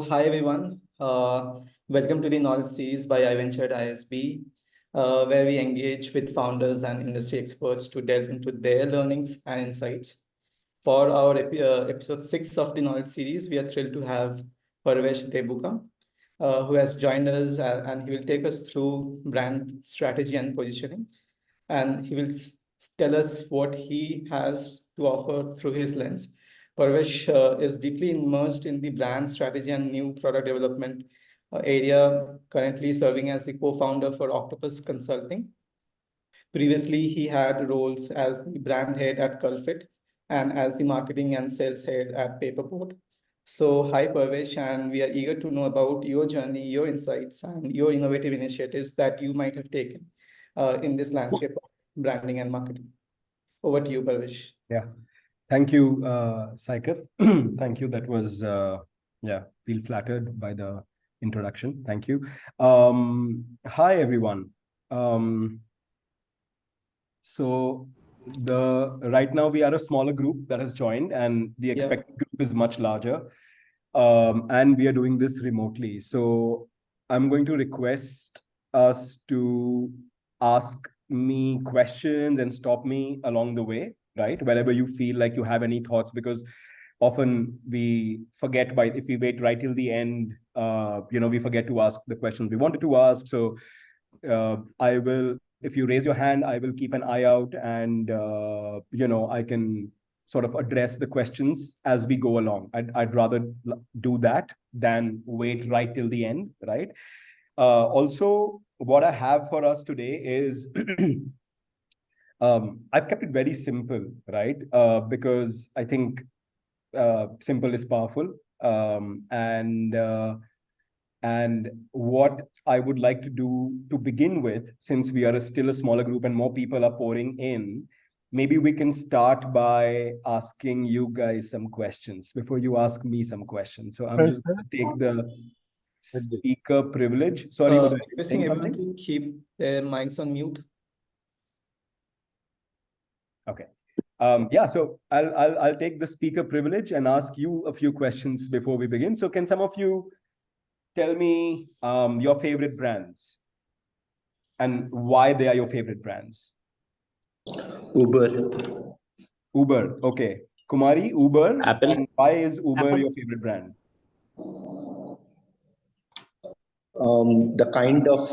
Hi everyone. Welcome to the Knowledge Series by iVentured ISB, where we engage with founders and industry experts to delve into their learnings and insights. For our episode 6 of the Knowledge Series, we are thrilled to have Parvesh Debuka, who has joined us and he will take us through brand strategy and positioning. And he will tell us what he has to offer through his lens. Parvesh is deeply immersed in the brand strategy and new product development area, currently serving as the co-founder for Octopus Consulting. Previously, he had roles as the brand head at Cult.fit and as the marketing and sales head at Paperboard. So, hi Parvesh, and we are eager to know about your journey, your insights, and your innovative initiatives that you might have taken in this landscape of branding and marketing. Over to you, Parvesh. Yeah. Thank you, Saikar. Thank you. That was, feel flattered by the introduction. Thank you. Hi, everyone. So right now we are a smaller group that has joined, and the expected group is much larger. And we are doing this remotely. So I'm going to request us to ask me questions and stop me along the way, right? Wherever you feel like you have any thoughts, because often we forget if we wait right till the end, we forget to ask the questions we wanted to ask. So I will, if you raise your hand, I will keep an eye out, and I can sort of address the questions as we go along. I'd rather do that than wait right till the end, right? Also, what I have for us today is I've kept it very simple, right? Because I think simple is powerful. And what I would like to do to begin with, since we are still a smaller group and more people are pouring in, maybe we can start by asking you guys some questions before you ask me some questions. So I'm just going to take the speaker privilege. Sorry, requesting everyone to keep their mics on mute. Okay. So I'll take the speaker privilege and ask you a few questions before we begin. So can some of you tell me your favorite brands and why they are your favorite brands? Uber. Okay. Kumari, Uber. Apple. And why is Uber your favorite brand? The kind of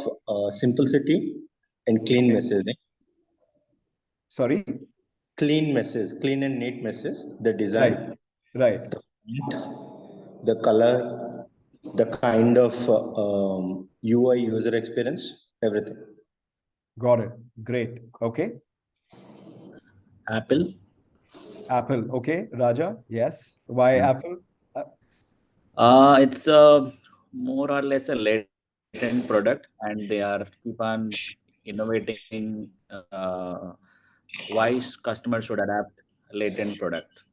simplicity and clean messaging. Sorry? Clean and neat message. The design. Right. The color, the kind of UI user experience, everything. Got it. Great. Okay. Apple. Okay. Raja, yes. Why Apple? It's more or less a latent product, and they are keep on innovating why customers should adapt latent product.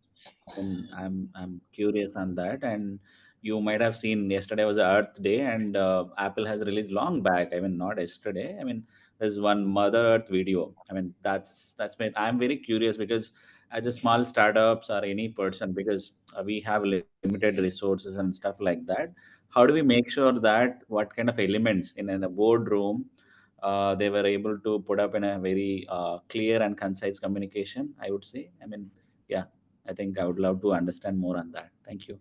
And I'm curious on that. And you might have seen yesterday was Earth Day, and Apple has released long back. I mean, not yesterday. I mean, there's one Mother Earth video. I mean, that's made. I'm very curious because as a small startups or any person, because we have limited resources and stuff like that. How do we make sure that what kind of elements in a boardroom they were able to put up in a very clear and concise communication? I would say. I mean, yeah. I think I would love to understand more on that. Thank you.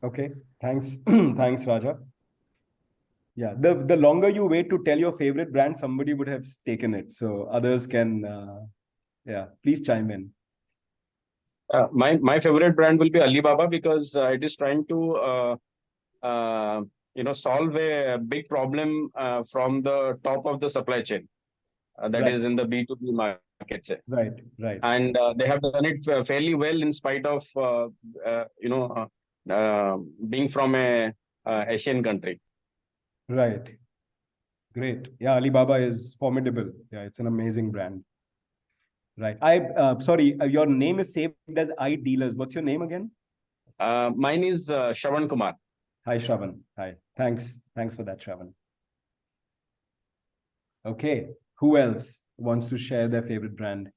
Okay, thanks. Thanks, Raja. Yeah, the longer you wait to tell your favorite brand, somebody would have taken it. So others can, please chime in. My favorite brand will be Alibaba because it is trying to solve a big problem from the top of the supply chain that is in the B2B market. Right. And they have done it fairly well in spite of being from a Asian country. Right. Great. Yeah, Alibaba is formidable. Yeah, it's an amazing brand. Right. Sorry, your name is saved as iDealers. What's your name again? Mine is Shravan Kumar. Hi, Shravan. Hi. Thanks for that, Shravan. Okay. Who else wants to share their favorite brand?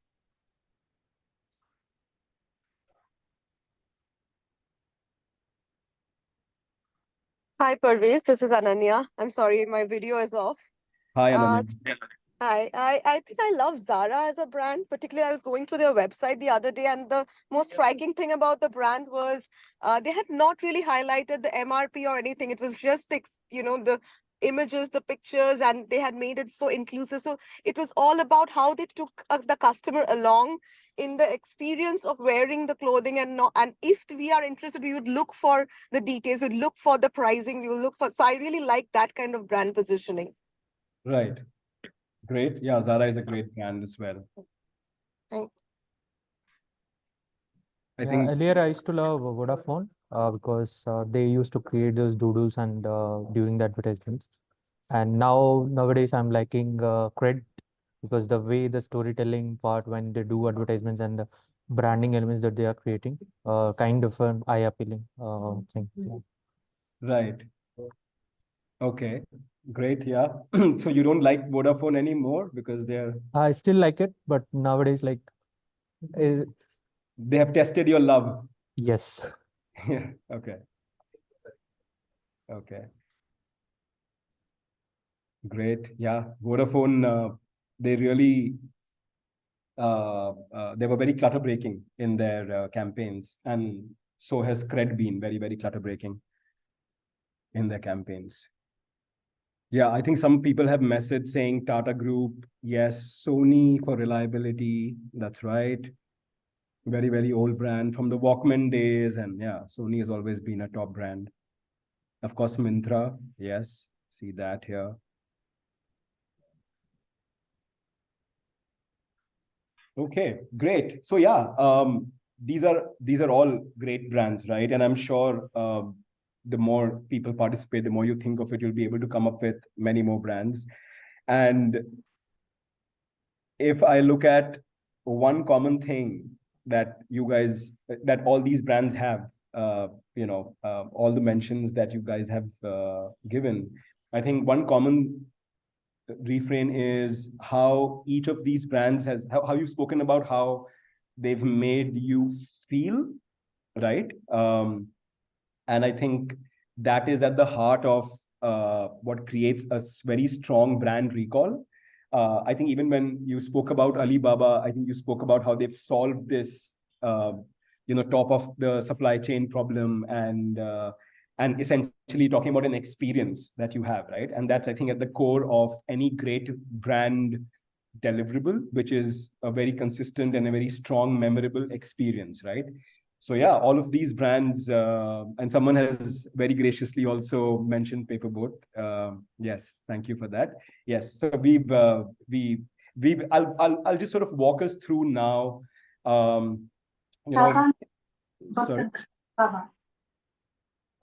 Hi, Parvesh. This is Ananya. I'm sorry, my video is off. Hi, Uh, Ananya. Hi. I think I love Zara as a brand. Particularly, I was going through their website the other day, and the most striking thing about the brand was they had not really highlighted the MRP or anything. It was just the images, the pictures, and they had made it so inclusive. So it was all about how they took the customer along in the experience of wearing the clothing, and not. And if we are interested, we would look for the details, we'd look for the pricing, we will look for. So I really like that kind of brand positioning. Right. Great. Yeah, Zara is a great brand as well. Thanks. I think earlier I used to love Vodafone because they used to create those doodles and during the advertisements. And nowadays I'm liking Cred because the way the storytelling part when they do advertisements and the branding elements that they are creating, kind of an eye appealing thing. Yeah. right. Okay. Great. Yeah. So you don't like Vodafone anymore because I still like it, but nowadays uh, they have tested your love. yes. Yeah. Okay. Okay. Great. Yeah. Vodafone, they really they were very clutter breaking in their campaigns, and so has Cred been very, very clutter breaking in their campaigns. Yeah, I think some people have messaged saying Tata Group, yes, Sony for reliability. That's right. Very, very old brand from the Walkman days. And yeah, Sony has always been a top brand. Of course, Myntra. Yes, see that here. Okay, great. So yeah, these are all great brands, right? And I'm sure the more people participate, the more you think of it, you'll be able to come up with many more brands. And if I look at one common thing that that all these brands have, all the mentions that you guys have given, I think one common refrain is how each of these brands how you've spoken about how they've made you feel, right? And I think that is at the heart of what creates a very strong brand recall. I think even when you spoke about Alibaba, I think you spoke about how they've solved this, top of the supply chain problem, and essentially talking about an experience that you have, right? And that's, I think, at the core of any great brand deliverable, which is a very consistent and a very strong, memorable experience, right? So yeah, all of these brands, and someone has very graciously also mentioned Paperboat. Yes, thank you for that. Yes, so I'll just sort of walk us through now. Sorry.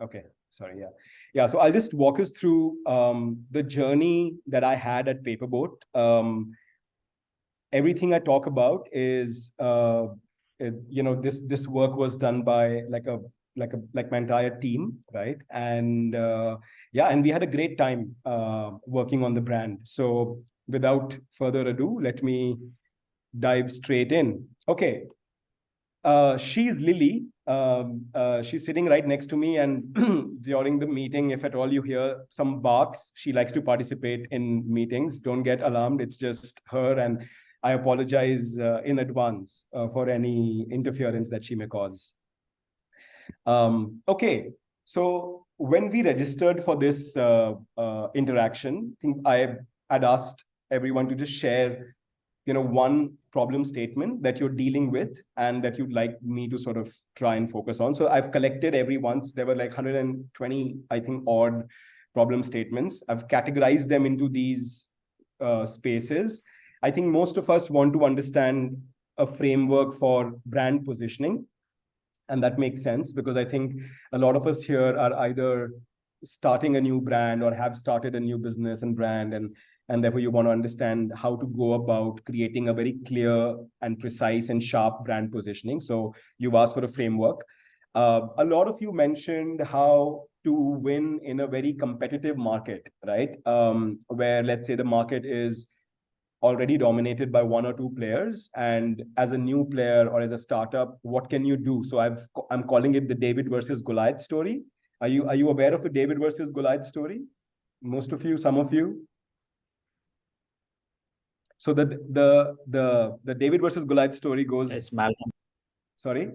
Okay, sorry, yeah. Yeah, so I'll just walk us through the journey that I had at Paperboat. Everything I talk about is, this work was done by like my entire team, right? And yeah, and we had a great time working on the brand. So without further ado, let me dive straight in. Okay. She's Lily. She's sitting right next to me, and during the meeting, if at all you hear some barks, she likes to participate in meetings. Don't get alarmed. It's just her, and I apologize in advance for any interference that she may cause. Okay, so when we registered for this interaction, I think I had asked everyone to just share one problem statement that you're dealing with and that you'd like me to sort of try and focus on. So I've collected everyone's, there were like 120, I think, odd problem statements. I've categorized them into these spaces. I think most of us want to understand a framework for brand positioning. And that makes sense because I think a lot of us here are either starting a new brand or have started a new business and brand, and therefore you want to understand how to go about creating a very clear and precise and sharp brand positioning. So you've asked for a framework. A lot of you mentioned how to win in a very competitive market, right? Where, let's say, the market is already dominated by one or two players, and as a new player or as a startup, what can you do? So I'm calling it the David versus Goliath story. Are you aware of the David versus Goliath story? Most of you, some of you. So the David versus Goliath story goes. Yes, Malcolm. Sorry.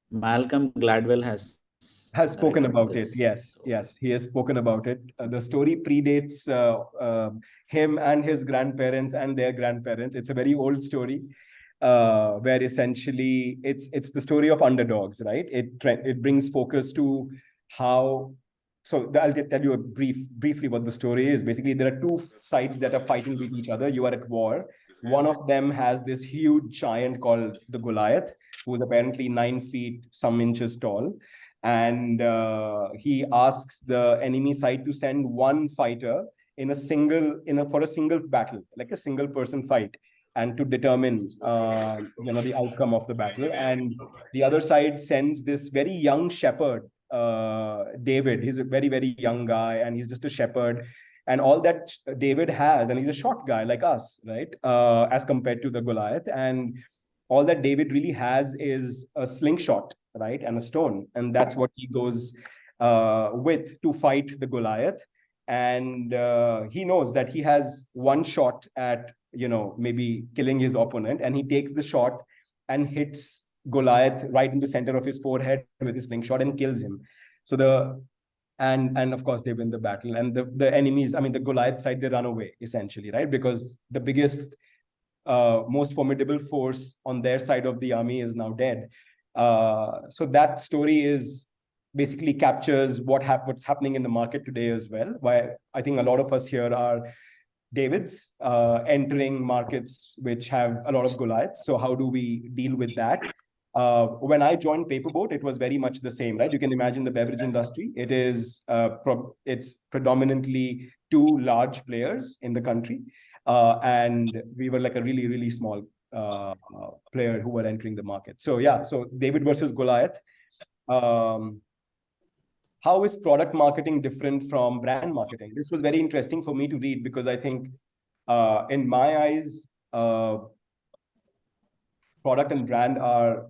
Malcolm Gladwell has Spoken written about it. this. Yes, he has spoken about it. The story predates him and his grandparents and their grandparents. It's a very old story, where essentially it's the story of underdogs, right? It brings focus to how. So I'll tell you briefly what the story is. Basically, there are two sides that are fighting with each other. You are at war. One of them has this huge giant called the Goliath, who is apparently 9 feet some inches tall, and he asks the enemy side to send one fighter for a single battle, like a single person fight, and to determine the outcome of the battle. And the other side sends this very young shepherd, David. He's a very, very young guy, and he's just a shepherd. And all that David has, and he's a short guy like us, right? As compared to the Goliath. And all that David really has is a slingshot, right? And a stone. And that's what he goes with to fight the Goliath. And he knows that he has one shot at, maybe killing his opponent. And he takes the shot and hits Goliath right in the center of his forehead with his slingshot and kills him. So and of course they win the battle. And the enemies, I mean, the Goliath side, they run away essentially, right? Because the biggest, most formidable force on their side of the army is now dead. So that story is basically captures what's happening in the market today as well. Why I think a lot of us here are Davids entering markets which have a lot of Goliaths. So how do we deal with that? When I joined Paperboat, it was very much the same, right? You can imagine the beverage industry. It is it's predominantly two large players in the country, and we were like a really, really small player who were entering the market. So yeah, so David versus Goliath. How is product marketing different from brand marketing? This was very interesting for me to read, because I think in my eyes, product and brand are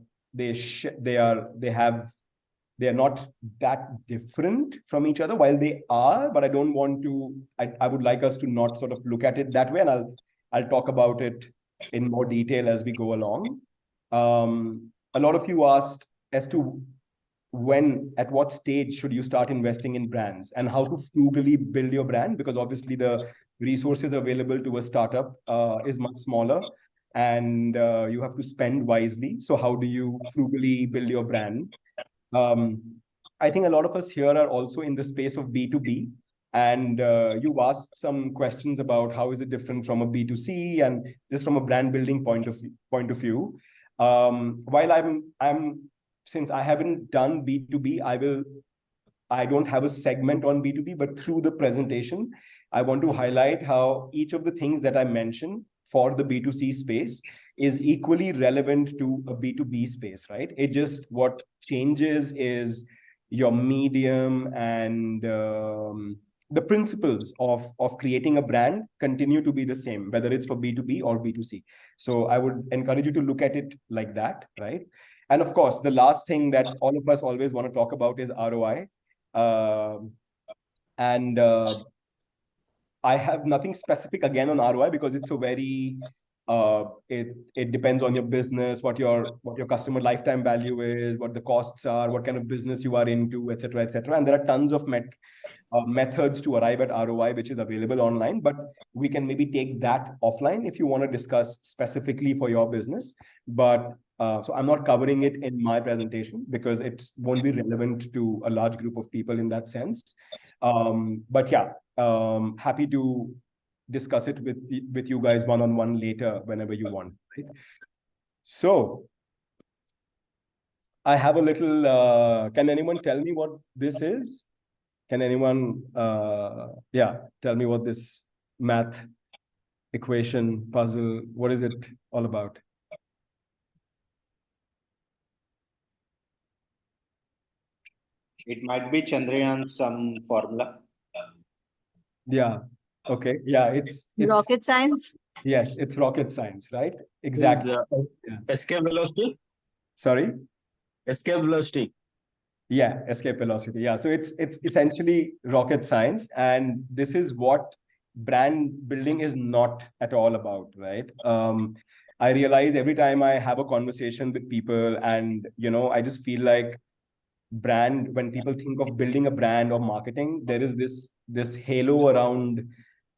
not that different from each other, while they are, but I don't want to, I would like us to not sort of look at it that way. And I'll talk about it in more detail as we go along. A lot of you asked as to at what stage should you start investing in brands, and how to frugally build your brand, because obviously the resources available to a startup is much smaller, and you have to spend wisely. So how do you frugally build your brand? I think a lot of us here are also in the space of B2B, and you've asked some questions about how is it different from a B2C, and just from a brand building point of view. While since I haven't done B2B, I don't have a segment on B2B, but through the presentation, I want to highlight how each of the things that I mentioned for the B2C space is equally relevant to a B2B space, right? What changes is your medium, and the principles of creating a brand continue to be the same, whether it's for B2B or B2C. So I would encourage you to look at it like that, right? And of course, the last thing that all of us always want to talk about is ROI. And I have nothing specific again on ROI, because it's a very it depends on your business, what your customer lifetime value is, what the costs are, what kind of business you are into, etc., etc. And there are tons of methods to arrive at ROI, which is available online. But we can maybe take that offline if you want to discuss specifically for your business. But so I'm not covering it in my presentation, because it won't be relevant to a large group of people in that sense. But yeah, happy to discuss it with you guys one-on-one later, whenever you want. Right? So I have a little, can anyone tell me what this is? Can anyone, tell me what this math equation puzzle, what is it all about? It might be Chandrayan's some formula. Yeah. Okay. Yeah. It's rocket science. Yes, it's rocket science, right? Exactly. Escape velocity. Sorry. Escape velocity. Yeah, escape velocity. Yeah, so it's essentially rocket science, and this is what brand building is not at all about, right? I realize every time I have a conversation with people, and I just feel like when people think of building a brand or marketing, there is this halo around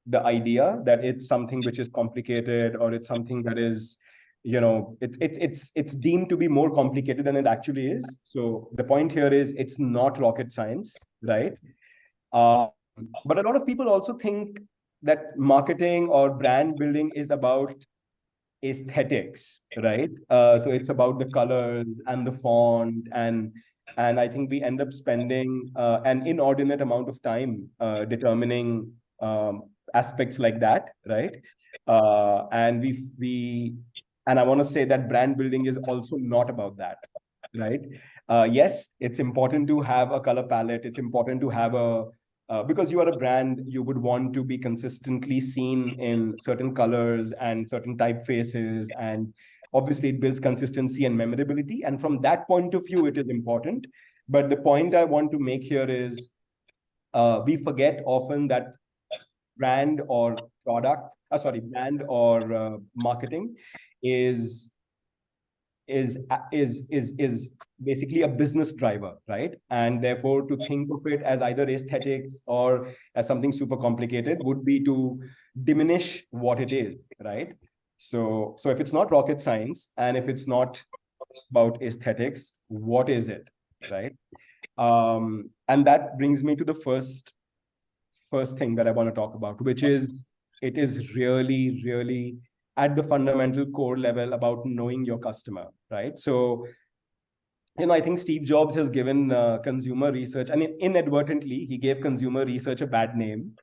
the idea that it's something which is complicated, or it's something that is it's deemed to be more complicated than it actually is. So the point here is it's not rocket science, right? uh, but a lot of people also think that marketing or brand building is about aesthetics, right? So it's about the colors and the font, and I think we end up spending an inordinate amount of time determining aspects like that, right? And and I want to say that brand building is also not about that, right? Yes, it's important to have a color palette. It's important to have because you are a brand, you would want to be consistently seen in certain colors and certain typefaces, and obviously it builds consistency and memorability. And from that point of view, it is important. But the point I want to make here is we forget often that brand or brand or marketing is is basically a business driver, right? And therefore, to think of it as either aesthetics or as something super complicated would be to diminish what it is, right? So if it's not rocket science, and if it's not about aesthetics, what is it, right? And that brings me to the first thing that I want to talk about, which is it is really, really at the fundamental core level about knowing your customer, right? So, I think Steve Jobs has given consumer research, I mean, inadvertently, he gave consumer research a bad name.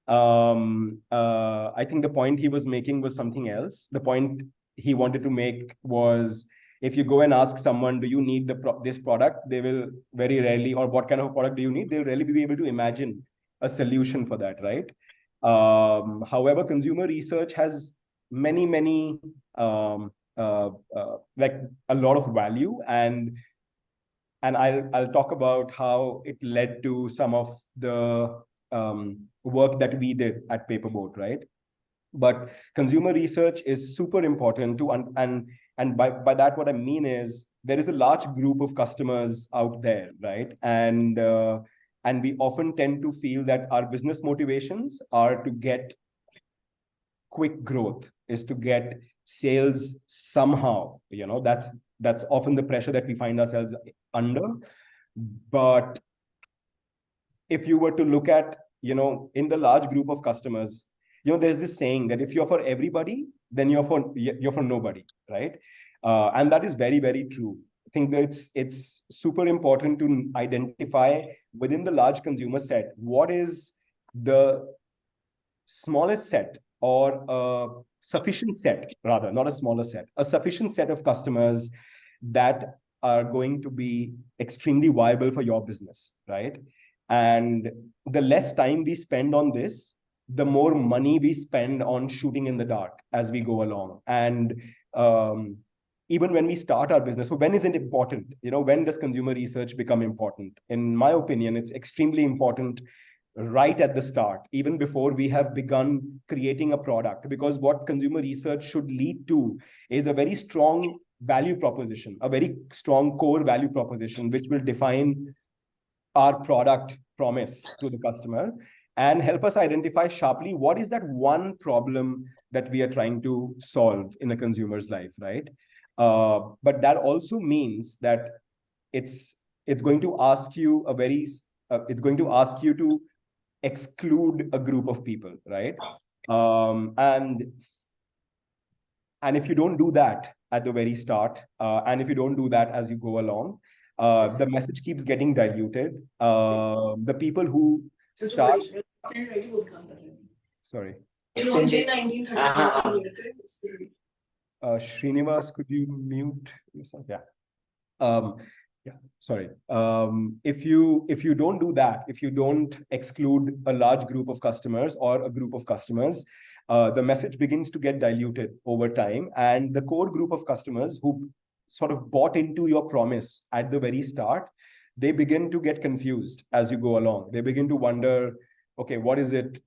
I think the point he was making was something else. The point he wanted to make was, if you go and ask someone, do you need this product? They will very rarely, or what kind of product do you need? They'll rarely be able to imagine a solution for that, right? However, consumer research has many like a lot of value, and I'll talk about how it led to some of the work that we did at Paperboat, right? But consumer research is super important to and by that what I mean is there is a large group of customers out there, right? And we often tend to feel that our business motivations are to get quick growth, is to get sales somehow. That's often the pressure that we find ourselves under. But if you were to look at, in the large group of customers, there's this saying that if you're for everybody, then you're for nobody, right? And that is very, very true. I think that it's super important to identify within the large consumer set what is the smallest set, or a sufficient set, rather, not a smaller set, a sufficient set of customers that are going to be extremely viable for your business, right? And the less time we spend on this, the more money we spend on shooting in the dark as we go along. And even when we start our business, so when is it important? When does consumer research become important? In my opinion, it's extremely important right at the start, even before we have begun creating a product, because what consumer research should lead to is a very strong value proposition, a very strong core value proposition, which will define our product promise to the customer and help us identify sharply what is that one problem that we are trying to solve in a consumer's life, right? But that also means that it's going to ask you to exclude a group of people, right? And if you don't do that at the very start, and if you don't do that as you go along, the message keeps getting diluted. The people who start... Sorry. Srinivas, could you mute yourself? Yeah. Sorry. If you don't do that, if you don't exclude a large group of customers or a group of customers, the message begins to get diluted over time. And the core group of customers who sort of bought into your promise at the very start, they begin to get confused as you go along. They begin to wonder, okay, what is it,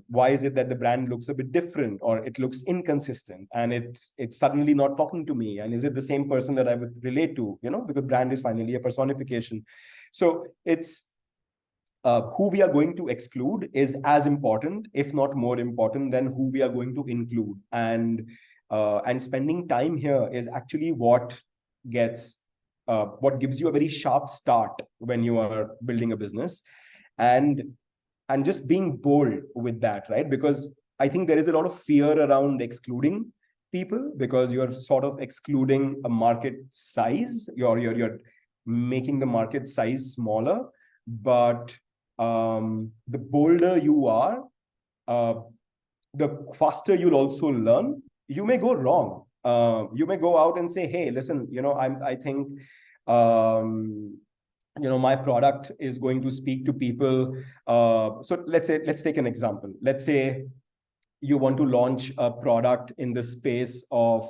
why is it that the brand looks a bit different, or it looks inconsistent, and it's suddenly not talking to me, and is it the same person that I would relate to, because brand is finally a personification. So it's who we are going to exclude is as important, if not more important, than who we are going to include. And spending time here is actually what gives you a very sharp start when you are building a business, and just being bold with that, right? Because I think there is a lot of fear around excluding people, because you're sort of excluding a market size. You're making the market size smaller. But the bolder you are, the faster you'll also learn. You may go wrong. You may go out and say, hey, listen, I think my product is going to speak to people. So let's take an example. Let's say you want to launch a product in the space of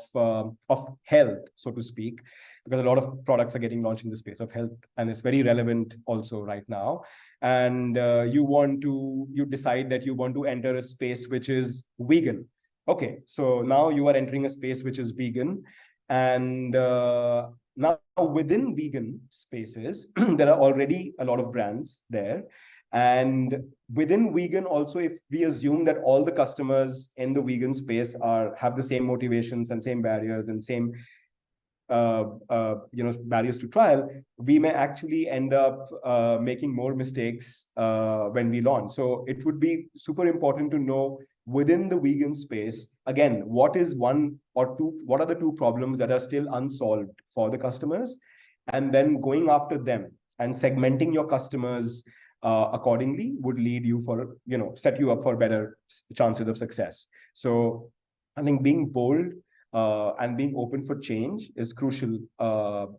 health, so to speak, because a lot of products are getting launched in the space of health, and it's very relevant also right now. And you decide that you want to enter a space which is vegan. Okay, so now you are entering a space which is vegan, and now within vegan spaces, there are already a lot of brands there. And within vegan also, if we assume that all the customers in the vegan space have the same motivations and same barriers and same barriers to trial, we may actually end up making more mistakes when we launch. So it would be super important to know within the vegan space, again, what are the two problems that are still unsolved for the customers, and then going after them and segmenting your customers accordingly would lead you set you up for better chances of success. So I think being bold and being open for change is crucial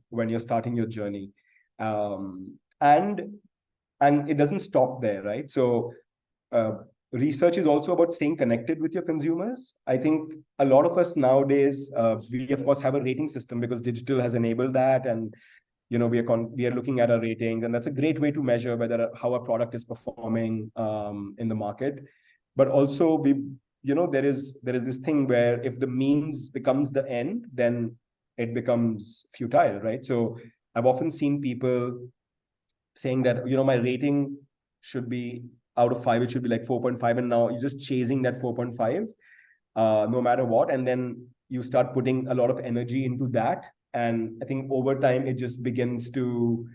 when you're starting your journey. And it doesn't stop there, right? So research is also about staying connected with your consumers. I think a lot of us nowadays, we of course have a rating system because digital has enabled that, and we are looking at our ratings, and that's a great way to measure how a product is performing in the market. But also there is this thing where if the means becomes the end, then it becomes futile, right? So I've often seen people saying that my rating should be out of 5, it should be like 4.5, and now you're just chasing that 4.5 no matter what, and then you start putting a lot of energy into that. And I think over time, it just begins to,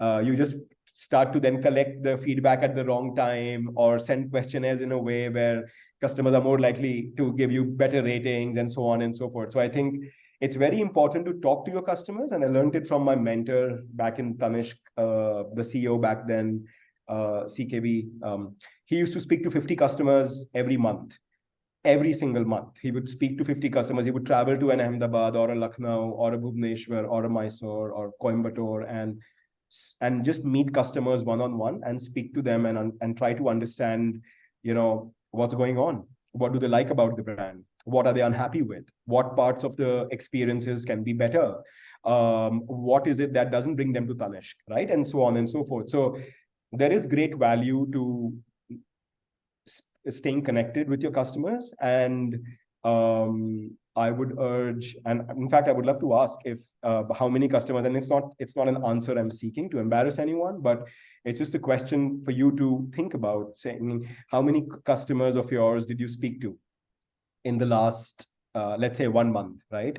you just start to then collect the feedback at the wrong time, or send questionnaires in a way where customers are more likely to give you better ratings, and so on and so forth. So I think it's very important to talk to your customers. And I learned it from my mentor back in Tanishq, the CEO back then, CKB. He used to speak to 50 customers every month. Every single month, he would speak to 50 customers. He would travel to an Ahmedabad or a Lucknow or a Bhubaneswar or a Mysore or Coimbatore, and just meet customers one-on-one and speak to them and try to understand, what's going on. What do they like about the brand? What are they unhappy with? What parts of the experiences can be better? What is it that doesn't bring them to Tanishq, right? And so on and so forth. So there is great value to staying connected with your customers. And I would urge, and in fact, I would love to ask if how many customers, and it's not an answer I'm seeking to embarrass anyone, but it's just a question for you to think about, saying how many customers of yours did you speak to in the last, let's say 1 month, right?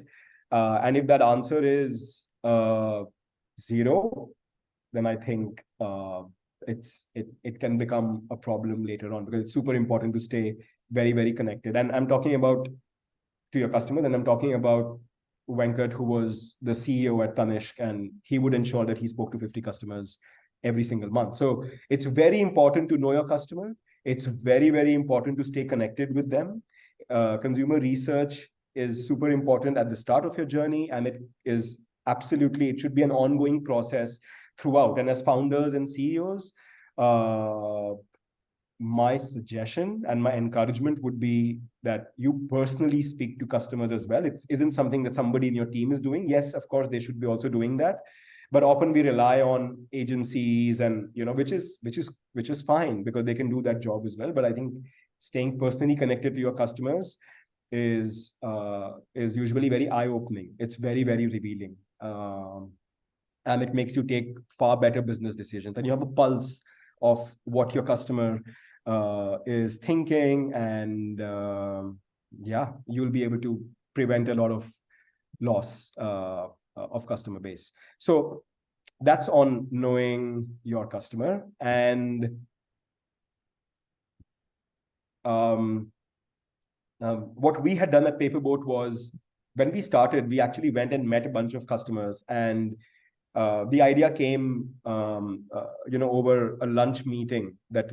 And if that answer is 0, then I think it can become a problem later on, because it's super important to stay very, very connected. And I'm talking about to your customers, and I'm talking about Venkat, who was the CEO at Tanishq, and he would ensure that he spoke to 50 customers every single month. So it's very important to know your customer. It's very, very important to stay connected with them. Consumer research is super important at the start of your journey, and it should be an ongoing process throughout. And as founders and CEOs, my suggestion and my encouragement would be that you personally speak to customers as well. It isn't something that somebody in your team is doing. Yes, of course, they should be also doing that. but often we rely on agencies, and which is fine because they can do that job as well. But I think staying personally connected to your customers is usually very eye-opening. It's very, very revealing. And it makes you take far better business decisions, and you have a pulse of what your customer is thinking, and yeah, you'll be able to prevent a lot of loss of customer base. So that's on knowing your customer. And what we had done at Paperboat was, when we started, we actually went and met a bunch of customers, and the idea came over a lunch meeting that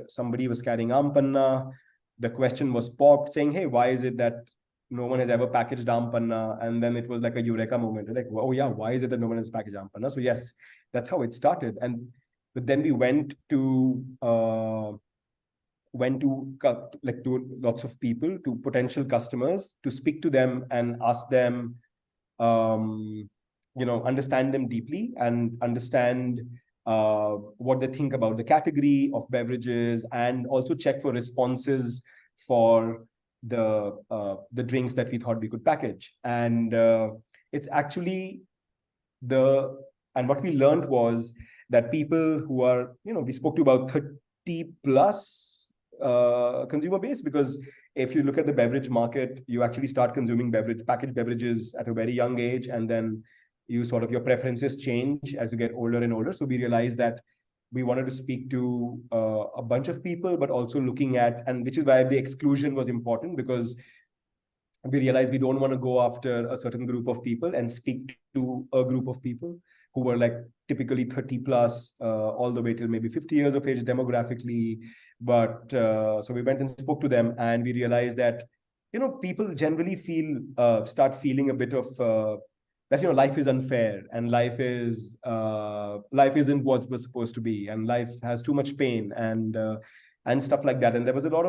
somebody was carrying Ampanna. The question was popped saying, hey, why is it that no one has ever packaged Ampanna? And then it was like a eureka moment. Like, oh yeah, why is it that no one has packaged Ampanna? So yes, that's how it started. But then we went to lots of people, to potential customers, to speak to them and ask them, understand them deeply and understand what they think about the category of beverages, and also check for responses for the drinks that we thought we could package. And it's actually and what we learned was that people who are, we spoke to about 30 plus consumer base, because if you look at the beverage market, you actually start consuming packaged beverages at a very young age, and then your preferences change as you get older and older. So we realized that we wanted to speak to a bunch of people, but also looking at, and which is why the exclusion was important, because we realized we don't want to go after a certain group of people and speak to a group of people who were like typically 30 plus, all the way till maybe 50 years of age demographically. But so we went and spoke to them, and we realized that, people generally start feeling a bit of that, life is unfair, and life isn't what it was supposed to be, and life has too much pain, and stuff like that. And there was a lot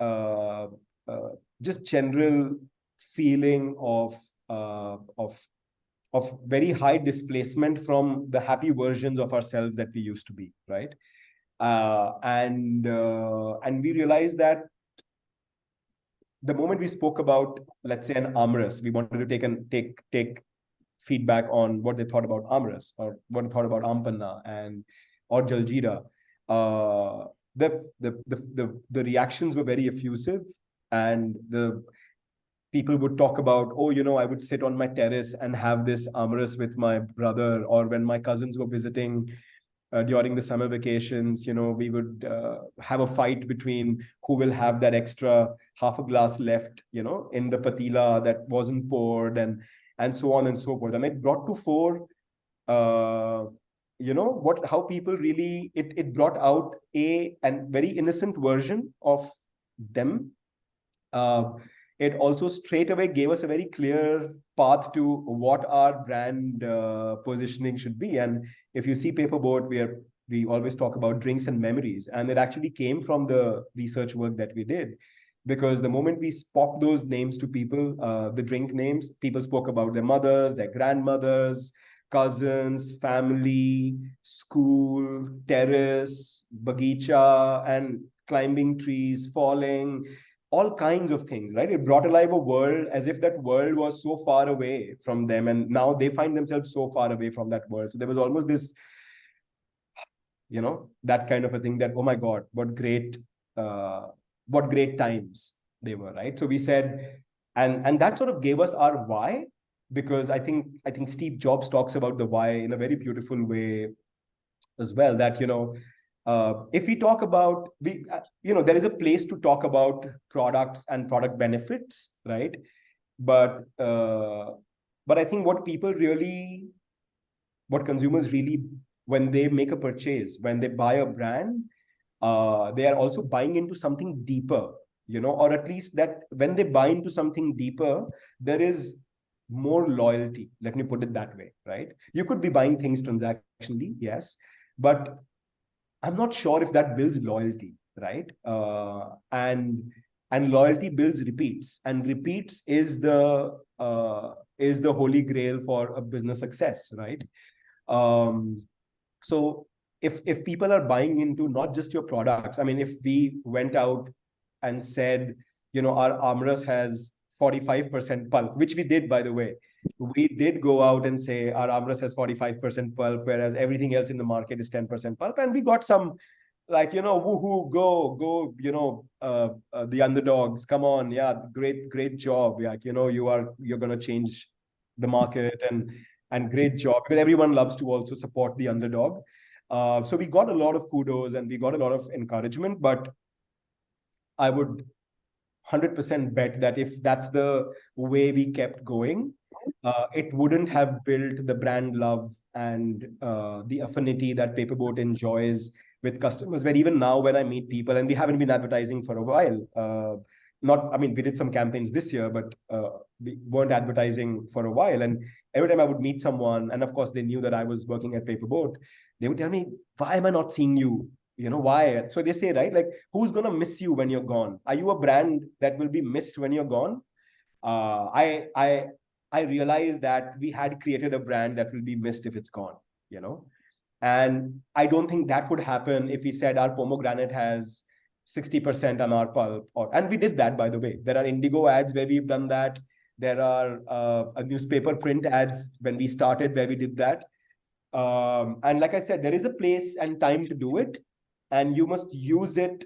of just general feeling of very high displacement from the happy versions of ourselves that we used to be, right? And we realized that the moment we spoke about, let's say, an armrest, we wanted to take feedback on what they thought about armrest, or what they thought about Ampanna or Jaljeera. The reactions were very effusive, and the people would talk about, oh, I would sit on my terrace and have this armrest with my brother, or when my cousins were visiting during the summer vacations, we would have a fight between who will have that extra half a glass left, in the patila that wasn't poured, and so on and so forth. And it brought to fore, how people really, it brought out a very innocent version of them. It also straight away gave us a very clear path to what our brand positioning should be. And if you see Paperboat, we always talk about drinks and memories, and it actually came from the research work that we did. Because the moment we popped those names to people, the drink names, people spoke about their mothers, their grandmothers, cousins, family, school, terrace, bagicha, and climbing trees, falling, all kinds of things, right? It brought alive a world as if that world was so far away from them, and now they find themselves so far away from that world. So there was almost this, that kind of a thing, that, oh my God, what great times they were, right? So we said, and that sort of gave us our why, because I think Steve Jobs talks about the why in a very beautiful way as well, that, if we talk about, there is a place to talk about products and product benefits, right? But I think what consumers really, when they make a purchase, when they buy a brand, they are also buying into something deeper, or at least that when they buy into something deeper, there is more loyalty. Let me put it that way, right? You could be buying things transactionally, yes, but I'm not sure if that builds loyalty, right? And loyalty builds repeats, and repeats is the is the holy grail for a business success, right? So if people are buying into not just your products, I mean, if we went out and said, our armrest has 45% pulp, which we did, by the way. We did go out and say our armrest has 45% pulp, whereas everything else in the market is 10% pulp. And we got some like, woohoo, go, the underdogs, come on. Yeah, great job. Yeah, you're going to change the market and great job, because everyone loves to also support the underdog. So we got a lot of kudos and we got a lot of encouragement, but I would 100% bet that if that's the way we kept going, it wouldn't have built the brand love and the affinity that Paperboat enjoys with customers. Where even now, when I meet people, and we haven't been advertising for a while, we did some campaigns this year, but we weren't advertising for a while. And every time I would meet someone, and of course they knew that I was working at Paperboat, they would tell me, why am I not seeing you? Why? So they say, right, like, who's going to miss you when you're gone? Are you a brand that will be missed when you're gone? I realized that we had created a brand that will be missed if it's gone, and I don't think that would happen if we said our pomegranate has 60% on our pulp. And we did that, by the way. There are Indigo ads where we've done that. There are a newspaper print ads when we started where we did that. And like I said, there is a place and time to do it, and you must use it,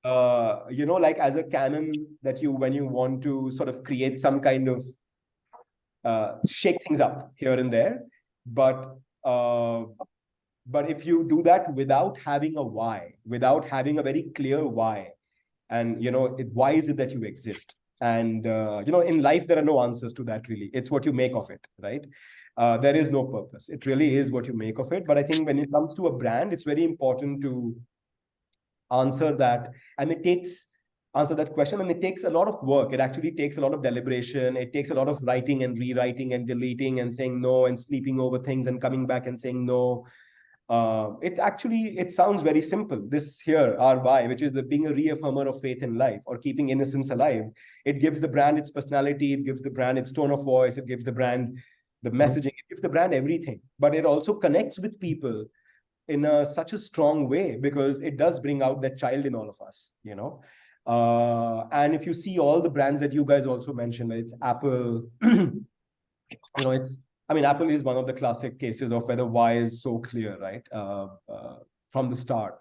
like as a cannon that when you want to sort of create some kind of shake things up here and there. But if you do that without having a why, without having a very clear why, and why is it that you exist? And in life there are no answers to that, really. It's what you make of it, right? There is no purpose. It really is what you make of it. But I think when it comes to a brand, it's very important to answer that, and answer that question, and it takes a lot of work. It actually takes a lot of deliberation. It takes a lot of writing and rewriting and deleting and saying no and sleeping over things and coming back and saying no. It sounds very simple. This here, our why, which is the being a reaffirmer of faith in life or keeping innocence alive. It gives the brand its personality. It gives the brand its tone of voice. It gives the brand the messaging. It gives the brand everything. But it also connects with people in such a strong way, because it does bring out that child in all of us, and if you see all the brands that you guys also mentioned, it's Apple, Apple is one of the classic cases of where the why is so clear, right? From the start,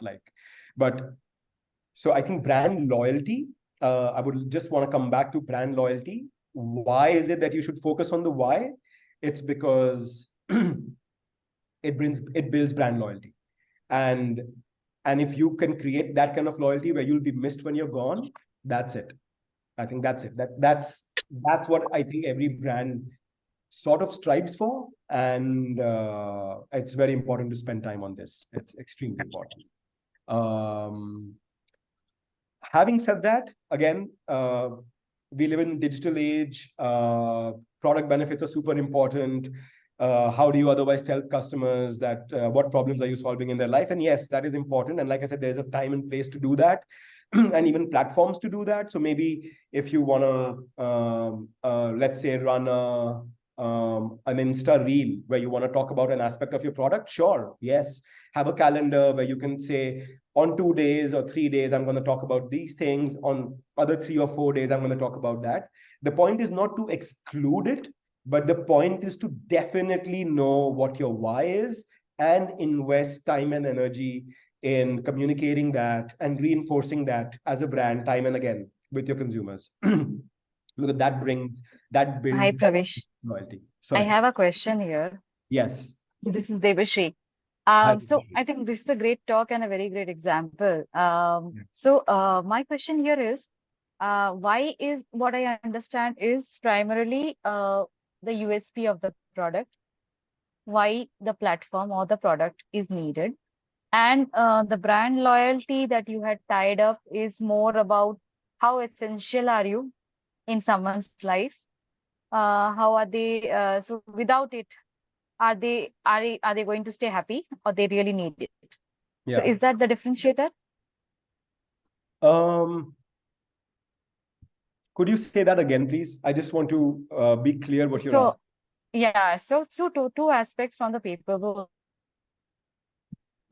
so I think brand loyalty, I would just want to come back to brand loyalty. Why is it that you should focus on the why? It's because it builds brand loyalty. And if you can create that kind of loyalty where you'll be missed when you're gone, that's it. I think that's it. That's what I think every brand sort of strives for. And it's very important to spend time on this. It's extremely important. Having said that, again, we live in a digital age. Product benefits are super important. How do you otherwise tell customers that what problems are you solving in their life? And yes, that is important. And like I said, there's a time and place to do that, and even platforms to do that. So maybe if you want to, let's say, run an Insta reel where you want to talk about an aspect of your product, sure, yes. Have a calendar where you can say, on 2 days or 3 days, I'm going to talk about these things. On other 3 or 4 days, I'm going to talk about that. The point is not to exclude it, but the point is to definitely know what your why is and invest time and energy in communicating that and reinforcing that as a brand time and again with your consumers. Look, that builds Hi, Pravesh. loyalty. I have a question here. Yes. This is Devashri. So I think this is a great talk and a very great example. So my question here is, why is what I understand is primarily the USP of the product, why the platform or the product is needed. And the brand loyalty that you had tied up is more about how essential are you in someone's life? How are they? So without it, are they going to stay happy, or they really need it? Yeah. So is that the differentiator? Could you say that again, please? I just want to be clear what you're asking. Yeah, so two aspects from the paperboard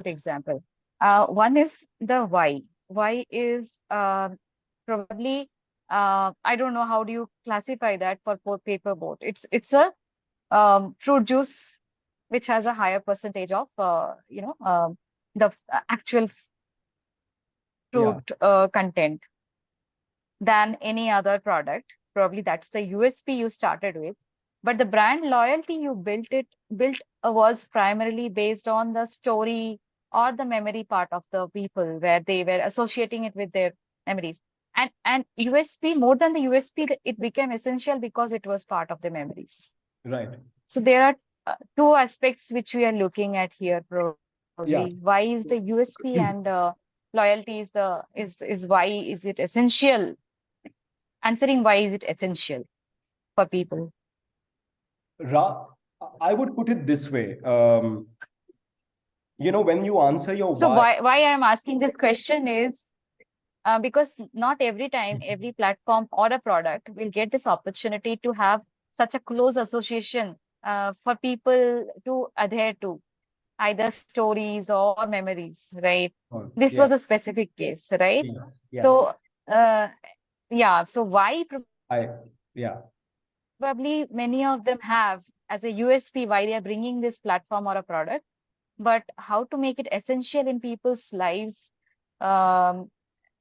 example. One is the why. Why is probably I don't know how do you classify that for paperboard. It's a fruit juice which has a higher percentage of the actual fruit content than any other product. Probably that's the USP you started with. But the brand loyalty you built was primarily based on the story or the memory part of the people where they were associating it with their memories. And USP, more than the USP, it became essential because it was part of the memories. Right. So there are two aspects which we are looking at here probably. Yeah. Why is the USP and loyalty is why is it essential? Answering why is it essential for people? I would put it this way. When you answer your So why why I'm asking this question is because not every time every platform or a product will get this opportunity to have such a close association for people to adhere to either stories or memories, right? This was a specific case, right? Yes. So so why yeah. probably many of them have as a USP why they are bringing this platform or a product, but how to make it essential in people's lives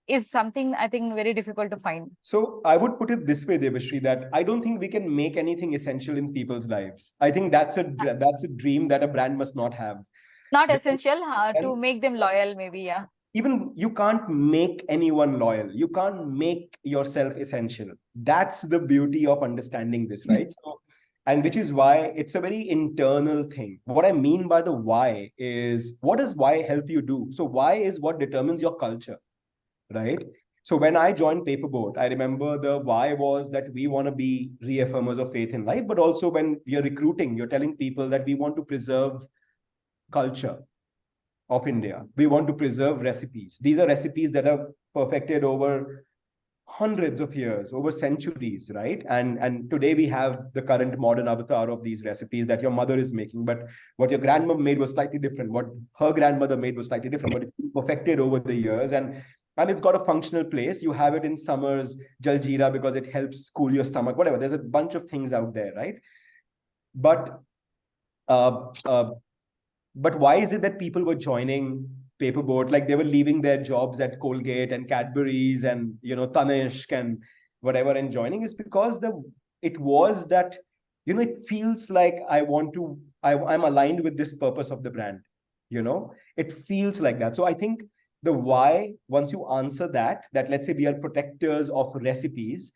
is something I think very difficult to find. So I would put it this way, Devashri, that I don't think we can make anything essential in people's lives. I think that's a dream that a brand must not have. Not essential to make them loyal, maybe, yeah. Even you can't make anyone loyal. You can't make yourself essential. That's the beauty of understanding this, right? So, and which is why it's a very internal thing. What I mean by the why is, what does why help you do? So why is what determines your culture, right? So when I joined Paperboard, I remember the why was that we want to be reaffirmers of faith in life, but also when you're recruiting, you're telling people that we want to preserve culture of India. We want to preserve recipes. These are recipes that are perfected over hundreds of years, over centuries, right? And today we have the current modern avatar of these recipes that your mother is making, but what your grandmother made was slightly different. What her grandmother made was slightly different, but it's perfected over the years. And it's got a functional place. You have it in summers, jaljeera, because it helps cool your stomach, whatever. There's a bunch of things out there, right? But why is it that people were joining Paperboard? Like they were leaving their jobs at Colgate and Cadbury's and, Tanishq and whatever and joining is because it was that, it feels like I'm aligned with this purpose of the brand, it feels like that. So I think the why, once you answer that let's say we are protectors of recipes,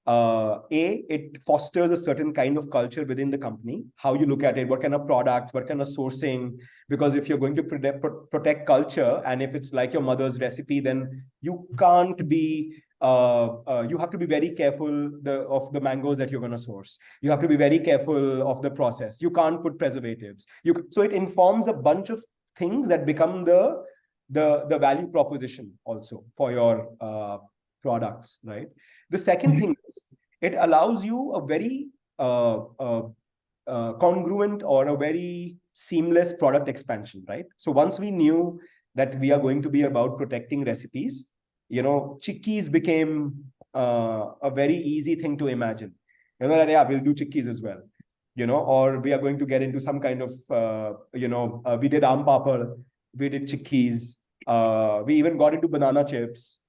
it fosters a certain kind of culture within the company, how you look at it, what kind of products, what kind of sourcing, because if you're going to protect culture, and if it's like your mother's recipe, then you can't be you have to be very careful of the mangoes that you're going to source. You have to be very careful of the process. You can't put preservatives. So it informs a bunch of things that become the value proposition also for your products, right? The second thing is it allows you a very congruent or a very seamless product expansion, right? So once we knew that we are going to be about protecting recipes, chickpeas became a very easy thing to imagine. That, yeah, we'll do chickpeas as well. Or we are going to get into some kind of, we did aam papad, we did chickpeas, we even got into banana chips.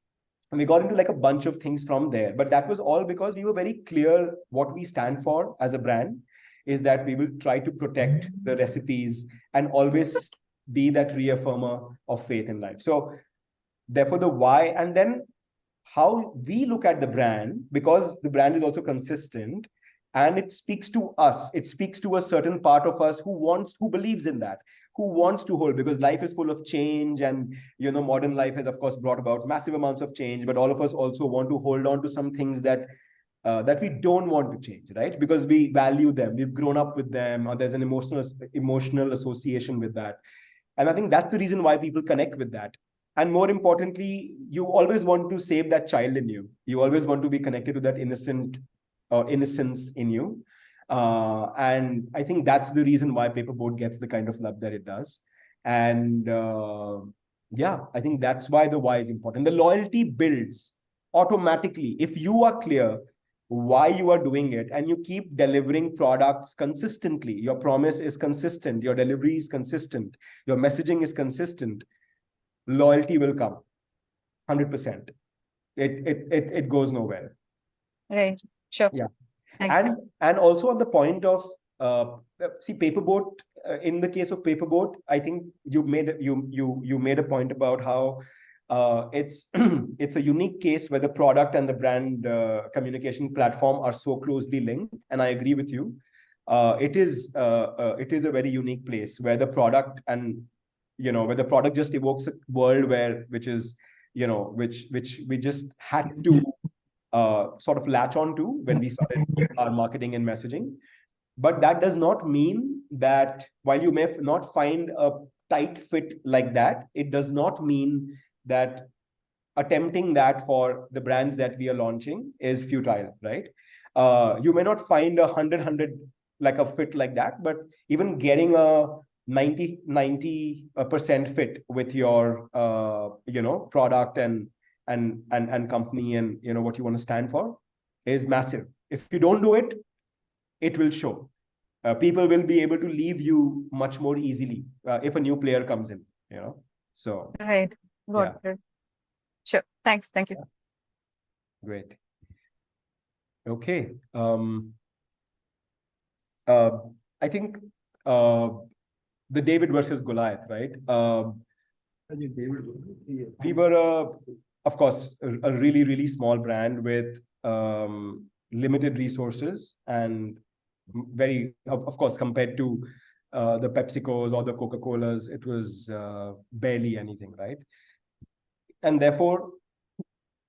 And we got into like a bunch of things from there. But that was all because we were very clear what we stand for as a brand is that we will try to protect the recipes and always be that reaffirmer of faith in life. So therefore the why, and then how we look at the brand, because the brand is also consistent and it speaks to us. It speaks to a certain part of us who believes in that, who wants to hold, because life is full of change, and modern life has of course brought about massive amounts of change, but all of us also want to hold on to some things that we don't want to change, right? Because we value them, we've grown up with them, or there's an emotional association with that. And I think that's the reason why people connect with that. And more importantly, you always want to save that child in you. You always want to be connected to that innocence in you. And I think that's the reason why Paperboat gets the kind of love that it does. And yeah, I think that's why the why is important. The loyalty builds automatically if you are clear why you are doing it and you keep delivering products consistently. Your promise is consistent, your delivery is consistent, your messaging is consistent. Loyalty will come 100%. It goes nowhere. Right. Sure. Yeah. Thanks. And also on the point of see Paperboat, in the case of Paperboat, I think you made a point about how it's it's a unique case where the product and the brand communication platform are so closely linked, and I agree with you. It is a very unique place where the product and where the product just evokes a world which we just had to sort of latch on to when we started our marketing and messaging. But that does not mean that while you may not find a tight fit like that, it does not mean that attempting that for the brands that we are launching is futile, right? You may not find 100 like a fit like that, but even getting a 90% fit with your product and company and what you want to stand for is massive. If you don't do it, it will show. People will be able to leave you much more easily if a new player comes in, so Right. Got it. Sure. Thanks. Thank you. Great. Okay. I think the David versus Goliath, right? We were, of course, a really, really small brand with limited resources and very, of course, compared to the PepsiCos or the Coca-Colas, it was barely anything, right? And therefore,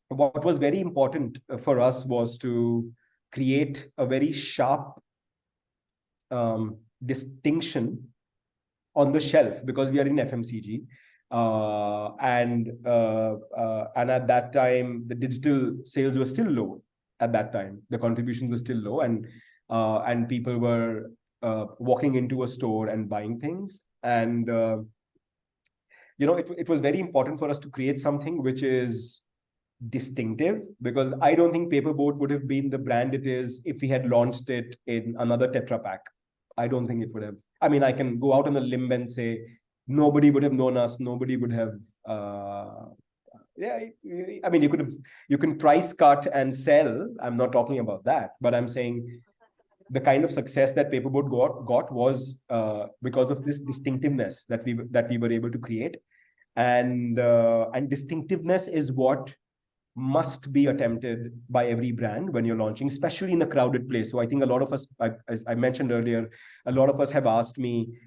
what was very important for us was to create a very sharp distinction on the shelf, because we are in FMCG. And at that time, the digital sales were still low. At that time, the contributions were still low, and people were walking into a store and buying things. And it was very important for us to create something which is distinctive, because I don't think Paperboat would have been the brand it is if we had launched it in another Tetra Pak. I don't think it would have. I mean, I can go out on a limb and say nobody would have known us. Nobody would have. I mean, you can price cut and sell. I'm not talking about that, but I'm saying the kind of success that Paperboat got was because of this distinctiveness that we were able to create, and distinctiveness is what must be attempted by every brand when you're launching, especially in a crowded place. So I think a lot of us, as I mentioned earlier, a lot of us have asked me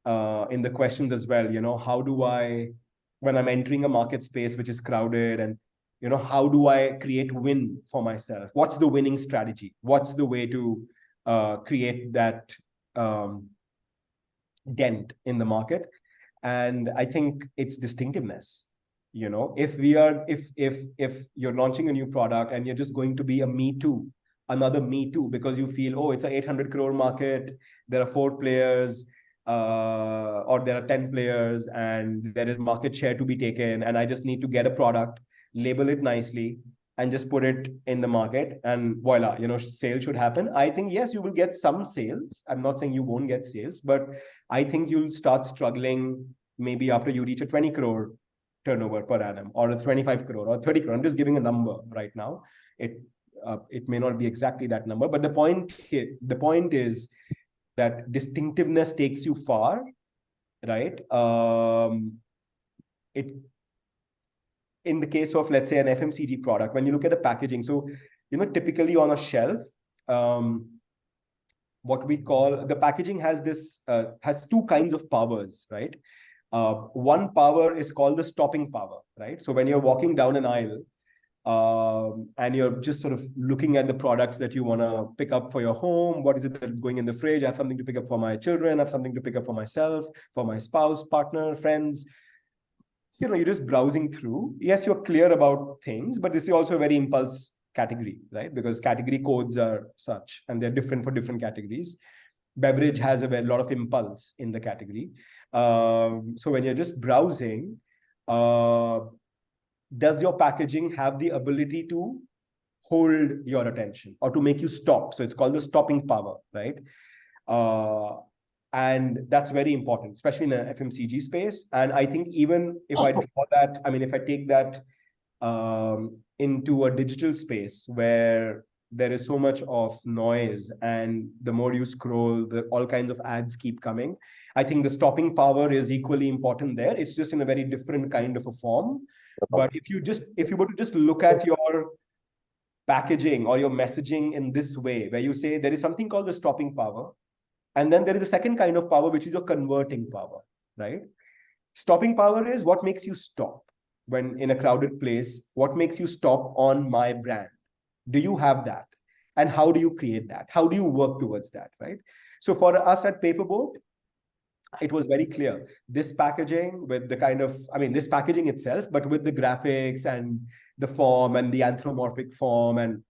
in the questions as well, how do I, when I'm entering a market space which is crowded, and how do I create win for myself? What's the winning strategy? What's the way to create that dent in the market? And I think it's distinctiveness. If you're launching a new product and you're just going to be a me too, another me too, because you feel, oh, it's an 800 crore market, there are 4 players, or there are 10 players, and there is market share to be taken, and I just need to get a product, label it nicely, and just put it in the market, and voila, sales should happen. I think, yes, you will get some sales. I'm not saying you won't get sales, but I think you'll start struggling maybe after you reach a 20 crore turnover per annum, or a 25 crore or 30 crore. I'm just giving a number right now. It may not be exactly that number, but the point is that distinctiveness takes you far, right? In the case of, let's say, an FMCG product, when you look at the packaging, so typically on a shelf, what we call the packaging has 2 kinds of powers, right? One power is called the stopping power, right? So when you're walking down an aisle, and you're just sort of looking at the products that you want to pick up for your home, what is it that's going in the fridge? I have something to pick up for my children, I have something to pick up for myself, for my spouse, partner, friends. you're just browsing through. Yes, you're clear about things, but this is also a very impulse category, right? Because category codes are such, and they're different for different categories. Beverage has a lot of impulse in the category. So when you're just browsing, does your packaging have the ability to hold your attention or to make you stop? So it's called the stopping power, right? And that's very important, especially in an FMCG space. And I think even if I draw that, I mean, if I take that into a digital space where there is so much of noise, and the more you scroll, all kinds of ads keep coming. I think the stopping power is equally important there. It's just in a very different kind of a form. But if you were to just look at your packaging or your messaging in this way, where you say there is something called the stopping power, and then there is a second kind of power, which is your converting power, right? Stopping power is what makes you stop when in a crowded place. What makes you stop on my brand? Do you have that? And how do you create that? How do you work towards that, right? So for us at Paperboat, it was very clear. This packaging with the kind of, I mean, this packaging itself, but with the graphics and the form and the anthropomorphic form and,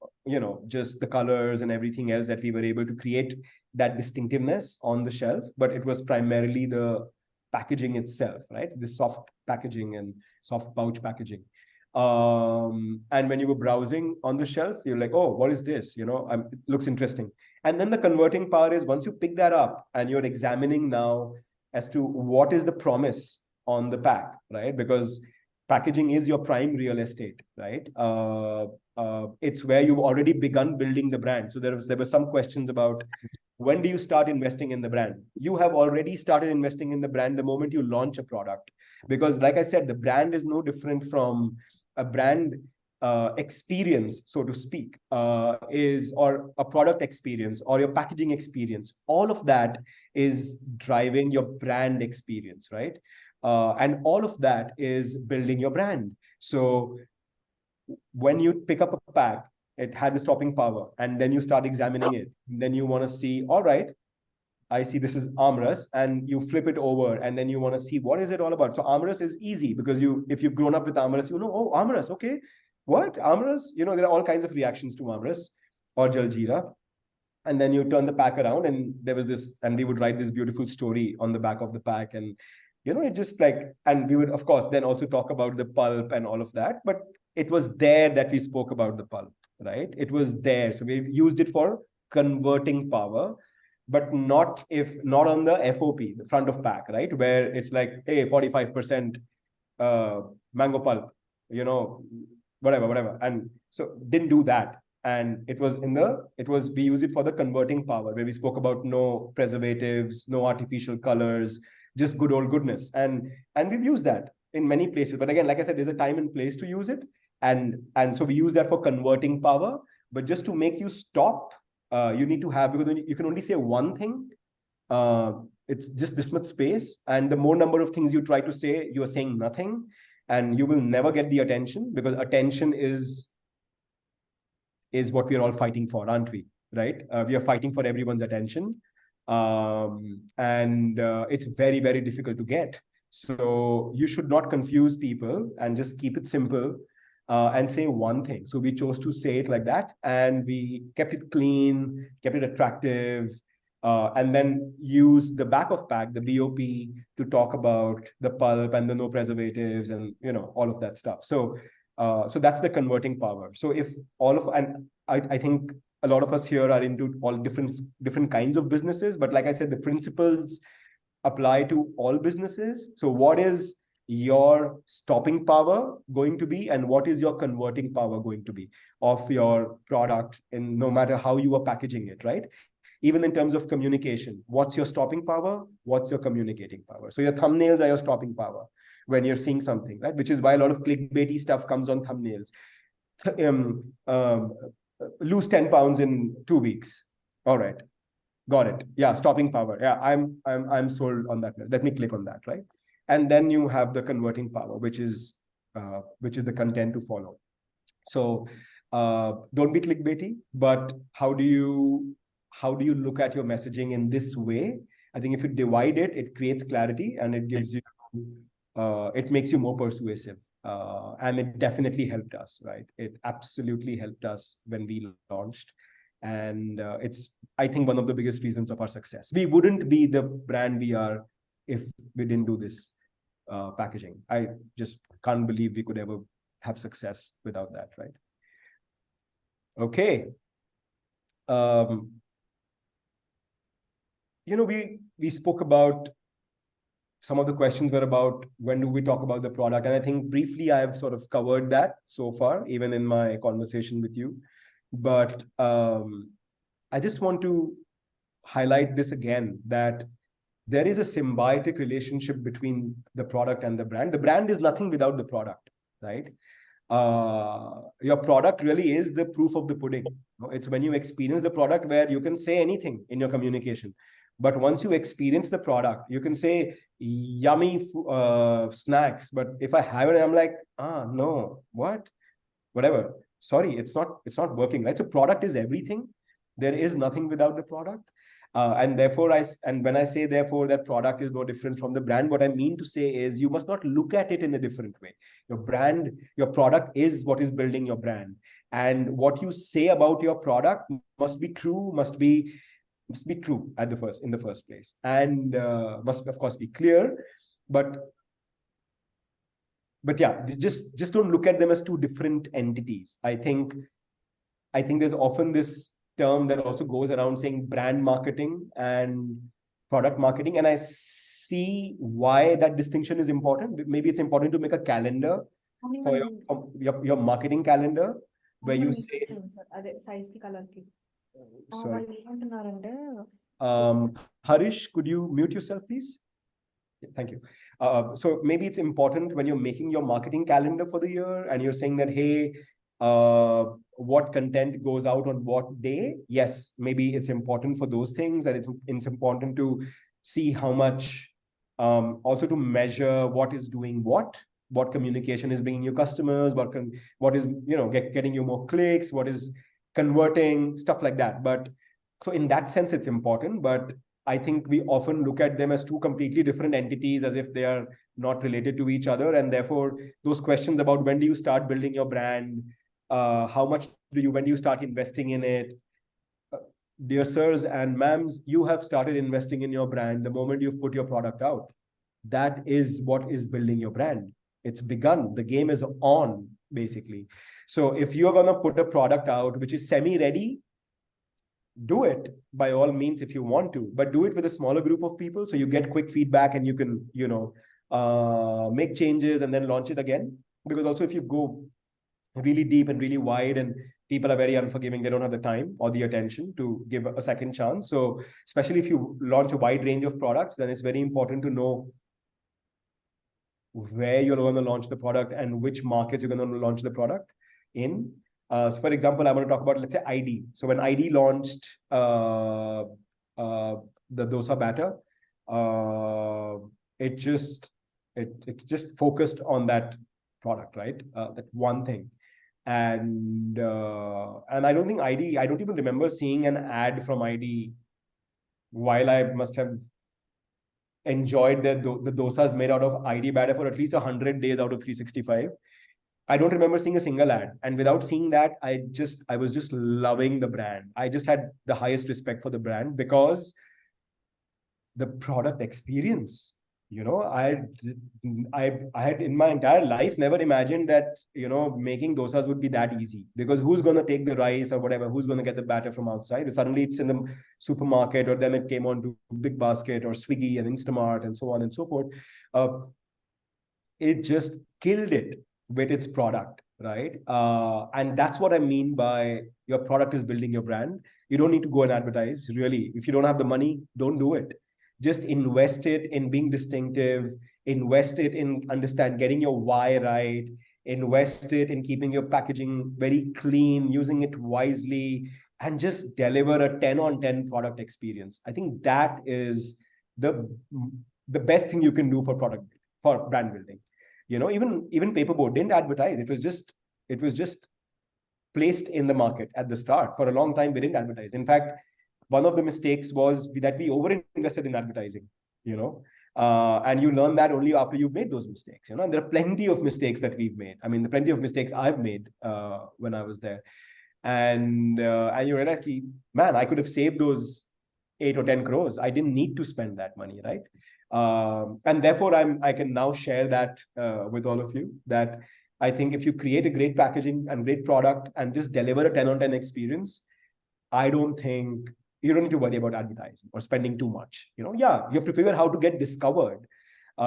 just the colors and everything else, that we were able to create that distinctiveness on the shelf. But it was primarily the packaging itself, right? The soft packaging and soft pouch packaging. And when you were browsing on the shelf, you're like, oh, what is this? It looks interesting. And then the converting power is once you pick that up and you're examining now as to what is the promise on the pack, right? Because packaging is your prime real estate, right? It's where you've already begun building the brand. So there were some questions about, when do you start investing in the brand? You have already started investing in the brand the moment you launch a product. Because like I said, the brand is no different from a brand experience, so to speak, or a product experience or your packaging experience. All of that is driving your brand experience, right? And all of that is building your brand. So when you pick up a pack, it had the stopping power, and then you start examining it. Then you want to see, all right, I see this is armrest, and you flip it over, and then you want to see what is it all about. So armrest is easy because if you've grown up with armrest, oh, armrest, okay, what armrest? There are all kinds of reactions to armrest or jaljeera. And then you turn the pack around, and there was this, and we would write this beautiful story on the back of the pack, and it just like, and we would of course then also talk about the pulp and all of that. But it was there that we spoke about the pulp, right? It was there, so we used it for converting power, but not on the FOP, the front of pack, right? Where it's like, hey, 45% mango pulp, whatever. And so didn't do that. And we used it for the converting power, where we spoke about no preservatives, no artificial colors, just good old goodness. And we've used that in many places. But again, like I said, there's a time and place to use it. And so we use that for converting power. But just to make you stop, you need to have, because you can only say one thing. It's just this much space. And the more number of things you try to say, you're saying nothing. And you will never get the attention, because attention is what we're all fighting for, aren't we? Right? We are fighting for everyone's attention. And it's very, very difficult to get. So you should not confuse people, and just keep it simple and say one thing. So we chose to say it like that, and we kept it clean, kept it attractive, and then use the back of pack, the BOP, to talk about the pulp and the no preservatives and all of that stuff. So that's the converting power. So I think a lot of us here are into all different kinds of businesses, but like I said, the principles apply to all businesses. So what is your stopping power going to be, and what is your converting power going to be of your product, in no matter how you are packaging it, right? Even in terms of communication, what's your stopping power? What's your communicating power? So your thumbnails are your stopping power when you're seeing something, right? Which is why a lot of clickbaity stuff comes on thumbnails. Lose 10 pounds in 2 weeks. All right. Got it. Yeah, stopping power. Yeah, I'm sold on that. Let me click on that, right? And then you have the converting power, which is the content to follow. So don't be clickbaity, but how do you look at your messaging in this way? I think if you divide it, it creates clarity, and it gives you it makes you more persuasive. And it definitely helped us, right? It absolutely helped us when we launched. And it's, I think, one of the biggest reasons of our success. We wouldn't be the brand we are if we didn't do this packaging. I just can't believe we could ever have success without that, right? Okay. We spoke about, some of the questions were about when do we talk about the product, and I think briefly I've sort of covered that so far, even in my conversation with you. But I just want to highlight this again, that there is a symbiotic relationship between the product and the brand. The brand is nothing without the product, right? Your product really is the proof of the pudding. It's when you experience the product where you can say anything in your communication. But once you experience the product, you can say yummy snacks. But if I have it, I'm like, no, what? Whatever. Sorry, it's not working, right? So product is everything. There is nothing without the product. And therefore, when I say therefore that product is no different from the brand, what I mean to say is you must not look at it in a different way. Your product is what is building your brand. And what you say about your product must be true, must be true in the first place, and must of course be clear. But yeah, just don't look at them as two different entities. I think there's often this term that also goes around saying brand marketing and product marketing, and I see why that distinction is important. Maybe it's important to make a calendar for your marketing calendar where you say, sorry. Harish, could you mute yourself, please? Thank you. So maybe it's important when you're making your marketing calendar for the year and you're saying that, hey, what content goes out on what day. Yes, maybe it's important for those things, and it's important to see how much, also to measure what is doing what communication is bringing you customers, what is getting you more clicks, what is converting, stuff like that. But so in that sense, it's important. But I think we often look at them as two completely different entities, as if they are not related to each other. And therefore, those questions about when do you start building your brand, when do you start investing in it? Dear sirs and ma'ams, you have started investing in your brand the moment you've put your product out. That is what is building your brand. It's begun. The game is on, basically. So if you're going to put a product out which is semi-ready, do it by all means if you want to, but do it with a smaller group of people so you get quick feedback and you can, make changes and then launch it again. Because also if you go really deep and really wide and people are very unforgiving, they don't have the time or the attention to give a second chance. So especially if you launch a wide range of products, then it's very important to know where you're going to launch the product and which markets you're going to launch the product in. So for example, I want to talk about, let's say, ID. So when ID launched the dosa batter, it just focused on that product, right? That one thing. And I don't think I don't even remember seeing an ad from ID, while I must have enjoyed the dosas made out of ID batter for at least 100 days out of 365. I don't remember seeing a single ad. And without seeing that, I was just loving the brand. I just had the highest respect for the brand because the product experience, I had in my entire life never imagined that, making dosas would be that easy, because who's going to take the rice or whatever, who's going to get the batter from outside? And suddenly it's in the supermarket, or then it came on to Big Basket or Swiggy and Instamart and so on and so forth. It just killed it with its product, right? And that's what I mean by your product is building your brand. You don't need to go and advertise, really. If you don't have the money, don't do it. Just invest it in being distinctive, invest it in getting your why right, invest it in keeping your packaging very clean, using it wisely, and just deliver a 10 on 10 product experience. I think that is the best thing you can do for brand building. Even Paperboard didn't advertise. It was just placed in the market at the start. For a long time, we didn't advertise. In fact, one of the mistakes was that we over-invested in advertising, And you learn that only after you've made those mistakes, you know. And there are plenty of mistakes that we've made. I mean, the plenty of mistakes I've made when I was there. And you realize, man, I could have saved those 8 or 10 crores. I didn't need to spend that money, right? And therefore, I can now share that with all of you, that I think if you create a great packaging and great product and just deliver a 10 on 10 experience, I don't think you don't need to worry about advertising or spending too much. You know, yeah, you have to figure out how to get discovered,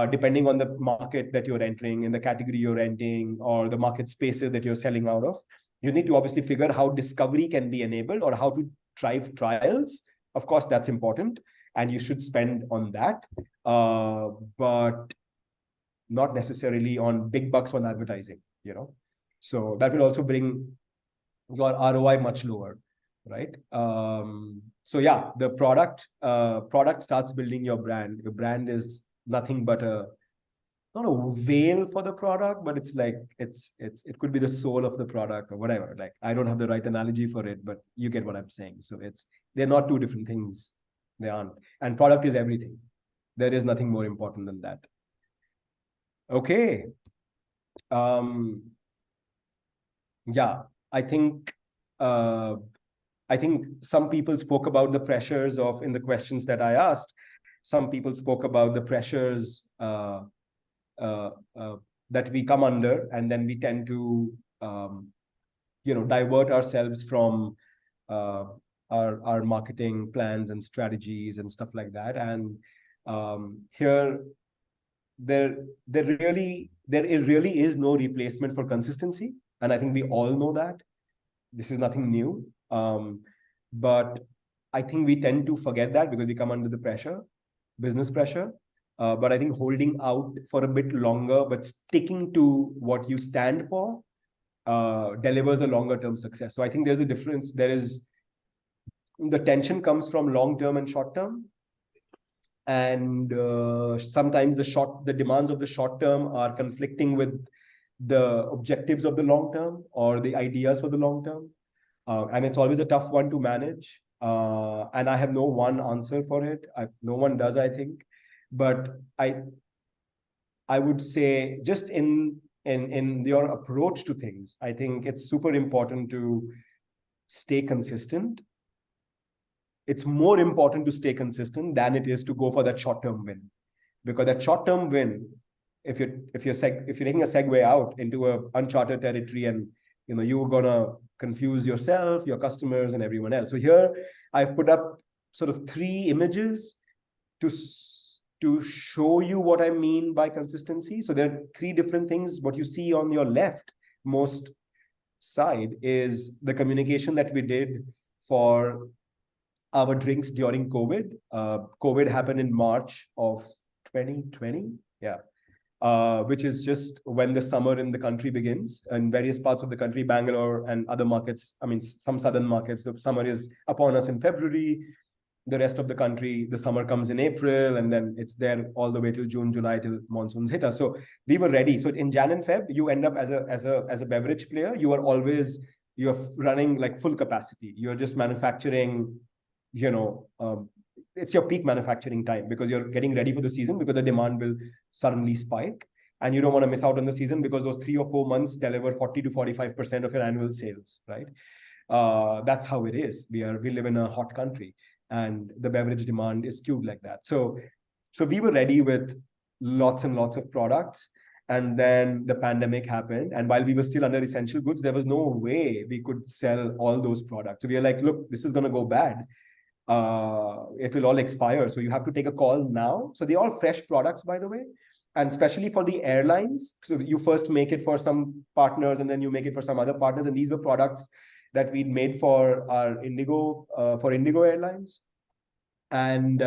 depending on the market that you're entering, in the category you're entering, or the market spaces that you're selling out of. You need to obviously figure how discovery can be enabled or how to drive trials. Of course, that's important, and you should spend on that, but not necessarily on big bucks on advertising, you know. So that will also bring your ROI much lower, right? So yeah, the product starts building your brand. Your brand is nothing but not a veil for the product, but it's like it could be the soul of the product or whatever. Like, I don't have the right analogy for it, but you get what I'm saying. So they're not two different things. They aren't. And product is everything. There is nothing more important than that. Okay. Yeah, I think some people spoke about the pressures of, in the questions that I asked, some people spoke about the pressures that we come under, and then we tend to divert ourselves from our marketing plans and strategies and stuff like that. And here there really is no replacement for consistency, and I think we all know that. This is nothing new, but I think we tend to forget that because we come under the pressure, business pressure. But I think holding out for a bit longer, but sticking to what you stand for, delivers a longer term success. So I think there's a difference. The tension comes from long term and short term. And sometimes the demands of the short term are conflicting with the objectives of the long term or the ideas for the long term. And it's always a tough one to manage. And I have no one answer for it. No one does, I think. But I would say, just in your approach to things, I think it's super important to stay consistent. It's more important to stay consistent than it is to go for that short-term win, because that short-term win, if you're taking a segue out into a uncharted territory, and you're gonna confuse yourself, your customers, and everyone else. So here I've put up sort of 3 images to show you what I mean by consistency. So there are 3 different things. What you see on your left most side is the communication that we did for our drinks during COVID. COVID happened in March of 2020. Yeah. Which is just when the summer in the country begins. In various parts of the country, Bangalore and other markets, I mean, some southern markets, the summer is upon us in February. The rest of the country, the summer comes in April, and then it's there all the way till June, July, till monsoons hit us. So we were ready. So in Jan and Feb, you end up as a beverage player, you're running like full capacity. You're just manufacturing, it's your peak manufacturing time, because you're getting ready for the season, because the demand will suddenly spike, and you don't want to miss out on the season, because those 3 or 4 months deliver 40 to 45% of your annual sales, right? That's how it is. We live in a hot country, and the beverage demand is skewed like that. So we were ready with lots and lots of products, and then the pandemic happened. And while we were still under essential goods, there was no way we could sell all those products. So we are like, look, this is going to go bad. It will all expire. So you have to take a call now. So they're all fresh products, by the way. And especially for the airlines. So you first make it for some partners, and then you make it for some other partners. And these were products that we made for our Indigo Airlines. And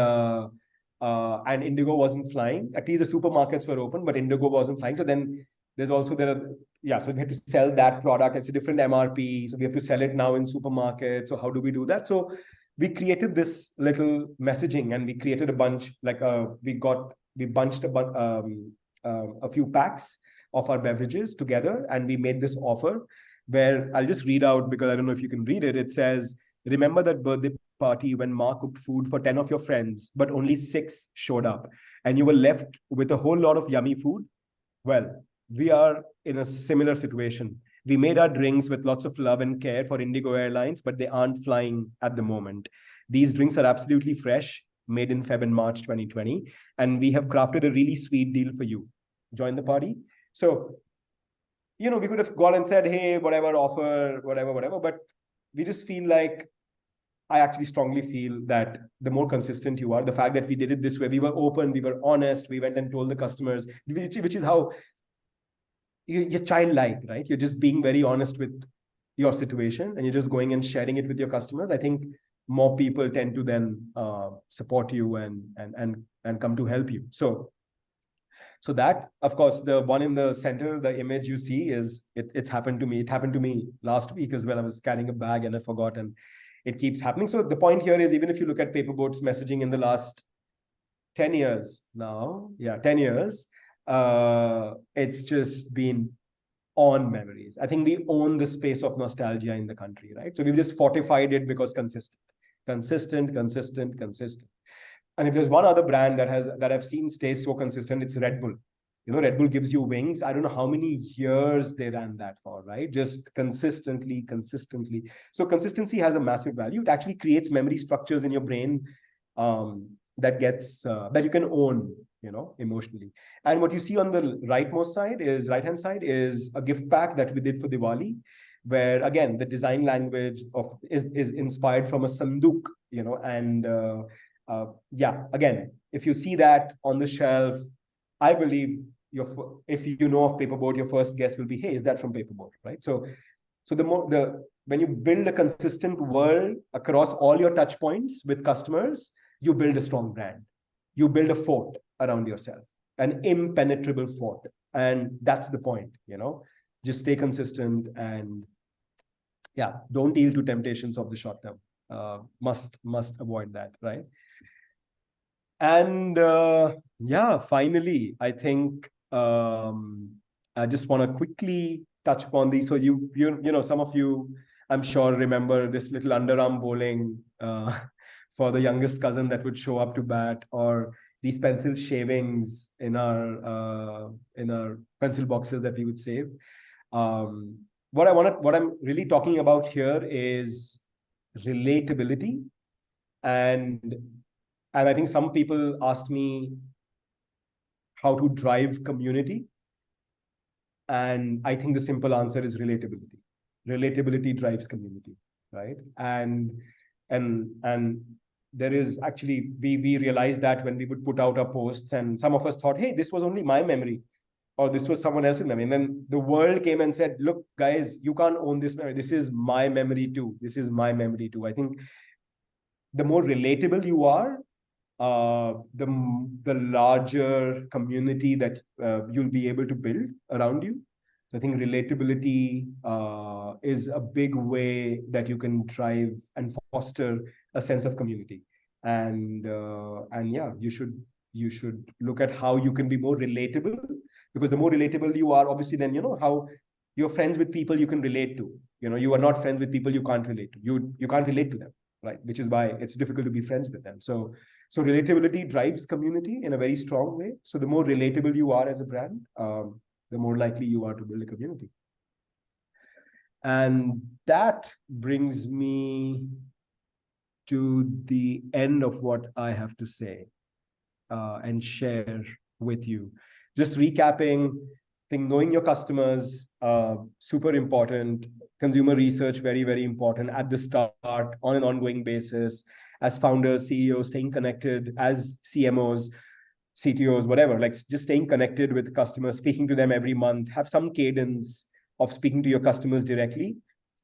Indigo wasn't flying. At least the supermarkets were open, but Indigo wasn't flying. So then so we had to sell that product. It's a different MRP. So we have to sell it now in supermarkets. So how do we do that? So we created this little messaging, and we created a bunch, we bunched a few packs of our beverages together, and we made this offer where I'll just read out, because I don't know if you can read it. It says, remember that birthday party when Ma cooked food for 10 of your friends, but only 6 showed up, and you were left with a whole lot of yummy food? Well, we are in a similar situation. We made our drinks with lots of love and care for Indigo Airlines, but they aren't flying at the moment. These drinks are absolutely fresh, made in Feb and March 2020, and we have crafted a really sweet deal for you. Join the party. So, we could have gone and said, hey, whatever, offer, whatever, but we just feel like, I actually strongly feel that the more consistent you are, the fact that we did it this way, we were open, we were honest, we went and told the customers, which is how you're childlike, right? You're just being very honest with your situation, and you're just going and sharing it with your customers. I think more people tend to then support you and come to help you. So that, of course, the one in the center, the image you see is, it's happened to me. It happened to me last week as well. I was carrying a bag and I forgot, and it keeps happening. So the point here is, even if you look at Paperboat's messaging in the last 10 years now, 10 years, it's just been on memories. I think we own the space of nostalgia in the country, right? So we've just fortified it because consistent. And if there's one other brand that I've seen stay so consistent, it's Red Bull. Red Bull gives you wings. I don't know how many years they ran that for, right? Just consistently. So consistency has a massive value. It actually creates memory structures in your brain that you can own, emotionally. And what you see on the right-hand side is a gift pack that we did for Diwali, where again, the design language is inspired from a sanduk, and again, if you see that on the shelf, I believe if you know of Paperboat, your first guess will be, hey, is that from Paperboat, right? So when you build a consistent world across all your touch points with customers, you build a strong brand. You build a fort around yourself, an impenetrable fort. And that's the point, just stay consistent and don't yield to temptations of the short term. Must avoid that, right? And finally, I think I just want to quickly touch upon these. So you some of you, I'm sure, remember this little underarm bowling for the youngest cousin that would show up to bat, or these pencil shavings in our pencil boxes that we would save. What I'm really talking about here is relatability. And I think some people asked me how to drive community. And I think the simple answer is relatability. Relatability drives community, right? And there is actually, we realized that when we would put out our posts, and some of us thought, hey, this was only my memory, or this was someone else's memory. And then the world came and said, look, guys, you can't own this memory. This is my memory too. I think the more relatable you are, the larger community that you'll be able to build around you. So I think relatability is a big way that you can drive and foster a sense of community. And you should look at how you can be more relatable, because the more relatable you are, obviously, then how you're friends with people you can relate to. You are not friends with people you can't relate to. You can't relate to them, right? Which is why it's difficult to be friends with them. So relatability drives community in a very strong way. So the more relatable you are as a brand, the more likely you are to build a community. And that brings me to the end of what I have to say and share with you. Just recapping, I think knowing your customers, super important. Consumer research, very, very important at the start, on an ongoing basis. As founders, CEOs, staying connected, as CMOs, CTOs, whatever, like just staying connected with customers, speaking to them every month, have some cadence of speaking to your customers directly.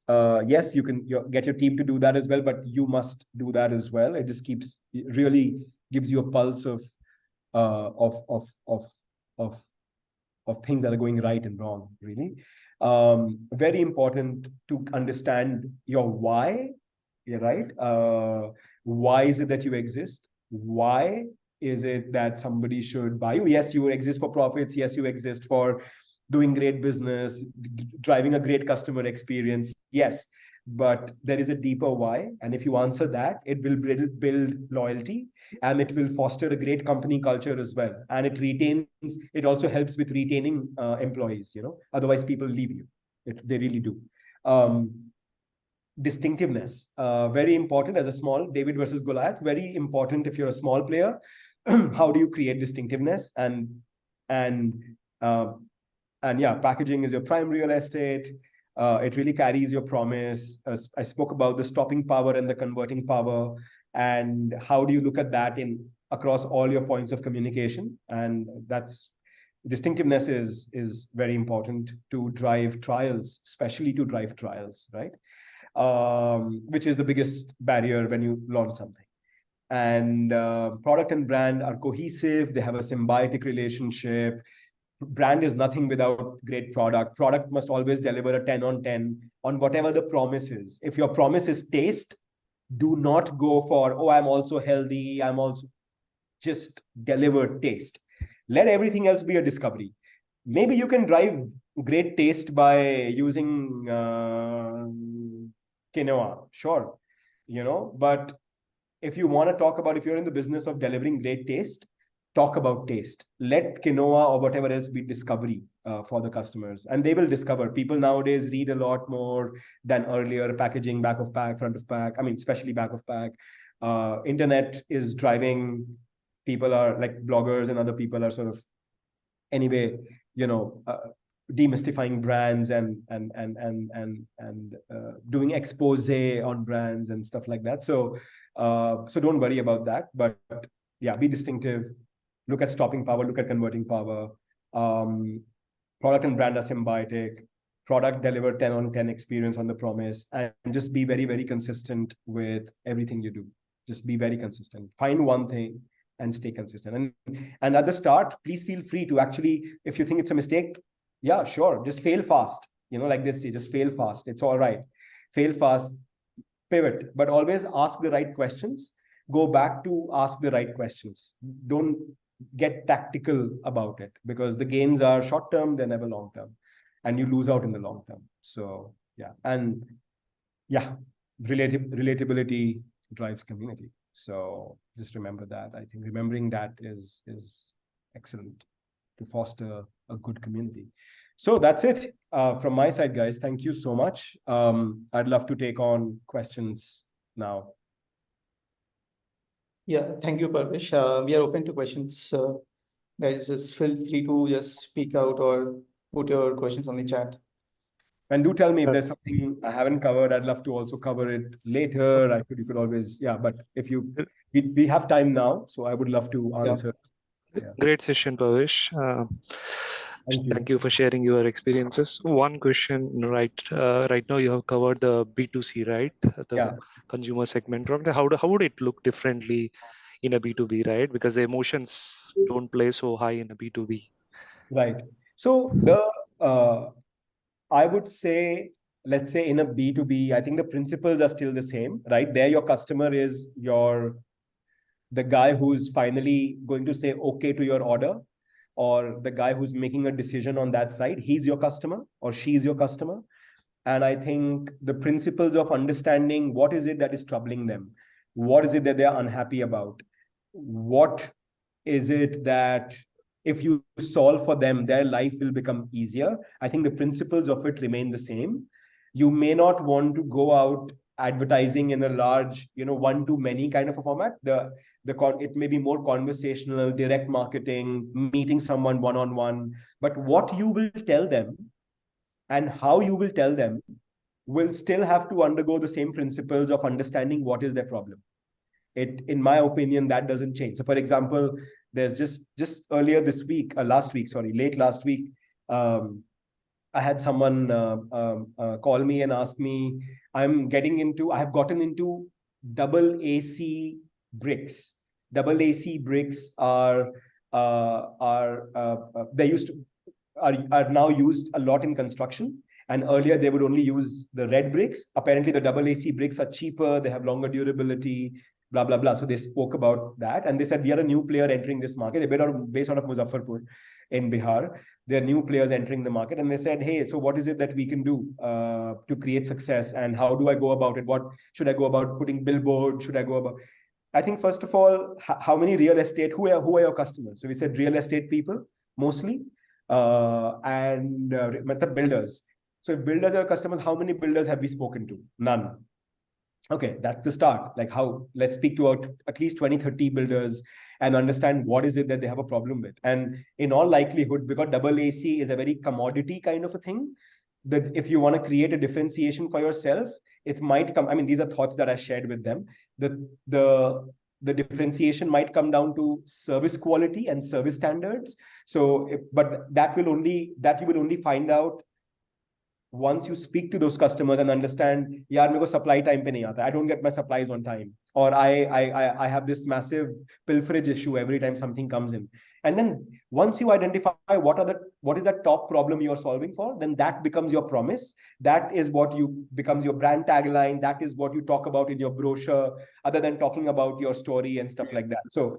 Yes, you can get your team to do that as well, but you must do that as well. It just really gives you a pulse of things that are going right and wrong, really. Very important to understand your why, right? Why is it that you exist? Why is it that somebody should buy you? Yes, you exist for profits. Yes, you exist for doing great business, driving a great customer experience. Yes, but there is a deeper why. And if you answer that, it will build loyalty, and it will foster a great company culture as well. And it also helps with retaining employees, otherwise people leave you. They really do. Distinctiveness, very important as a small David versus Goliath, very important if you're a small player. How do you create distinctiveness? And yeah, packaging is your prime real estate. It really carries your promise. I spoke about the stopping power and the converting power, and how do you look at that across all your points of communication? And that's distinctiveness is very important to drive trials, especially to drive trials, right? Which is the biggest barrier when you launch something. And product and brand are cohesive. They have a symbiotic relationship. Brand is nothing without great product. Product must always deliver a 10 on 10 on whatever the promise is. If your promise is taste, do not go for, oh, I'm also healthy, I'm also, just deliver taste. Let everything else be a discovery. Maybe you can drive great taste by using quinoa, sure, but if you want to talk about, if you're in the business of delivering great taste, talk about taste. Let quinoa or whatever else be discovery for the customers, and they will discover. People nowadays read a lot more than earlier. Packaging, back of pack, front of pack, I mean, especially back of pack. Internet is driving. People are like bloggers and other people are sort of, anyway, demystifying brands and doing expose on brands and stuff like that. So don't worry about that. But yeah, be distinctive. Look at stopping power. Look at converting power. Product and brand are symbiotic. Product deliver 10 on 10 experience on the promise, and just be very, very consistent with everything you do. Just be very consistent. Find one thing and stay consistent. And at the start, please feel free to actually, if you think it's a mistake, yeah, sure, just fail fast. Like this, just fail fast. It's all right. Fail fast, pivot, but always ask the right questions. Go back to ask the right questions. Don't get tactical about it, because the gains are short term, they're never long term, and you lose out in the long term. So yeah, and yeah, relatability drives community. So just remember that. I think remembering that is excellent to foster a good community. So that's it from my side, guys. Thank you so much. I'd love to take on questions now. Yeah, thank you, Parvesh. We are open to questions. Guys, just feel free to just speak out or put your questions on the chat. And do tell me if there's something I haven't covered. I'd love to also cover it later. You could always, yeah, but if we have time now, so I would love to answer. Yeah. Great session, Parvesh. Thank you for sharing your experiences. One question, right now you have covered the B2C, right? The consumer segment. How would it look differently in a B2B, right? Because the emotions don't play so high in a B2B. Right. So I would say, let's say in a B2B, I think the principles are still the same, right? There, your customer is the guy who's finally going to say okay to your order, or the guy who's making a decision on that side. He's your customer or she's your customer. And I think the principles of understanding what is it that is troubling them, what is it that they're unhappy about, what is it that if you solve for them, their life will become easier. I think the principles of it remain the same. You may not want to go out advertising in a large, one-to-many kind of a format. It may be more conversational, direct marketing, meeting someone one-on-one. But what you will tell them and how you will tell them will still have to undergo the same principles of understanding what is their problem. In my opinion, that doesn't change. So for example, there's just earlier this week, late last week, I had someone call me and ask me, I have gotten into double AC bricks. Double AC bricks are now used a lot in construction. And earlier they would only use the red bricks. Apparently the double AC bricks are cheaper, they have longer durability, blah, blah, blah. So they spoke about that. And they said, we are a new player entering this market. They're based out of Muzaffarpur. in Bihar. There are new players entering the market, and they said, hey, so what is it that we can do to create success, and how do I go about it? What should I go about putting billboard? Should I go about? I think first of all, how many real estate, who are your customers? So we said real estate people mostly, and builders. So if builders are customers, how many builders have we spoken to? None. Okay, that's the start. Like let's speak to at least 20, 30 builders and understand what is it that they have a problem with. And in all likelihood, because double AC is a very commodity kind of a thing, that if you want to create a differentiation for yourself, it might come, I mean, these are thoughts that I shared with them. The differentiation might come down to service quality and service standards. So, but that you will only find out once you speak to those customers and understand, yaar, meko supply time pe nahi aata. I don't get my supplies on time, or I have this massive pilferage issue every time something comes in. And then once you identify what is that top problem you are solving for, then that becomes your promise. That is what becomes your brand tagline. That is what you talk about in your brochure, other than talking about your story and stuff like that. So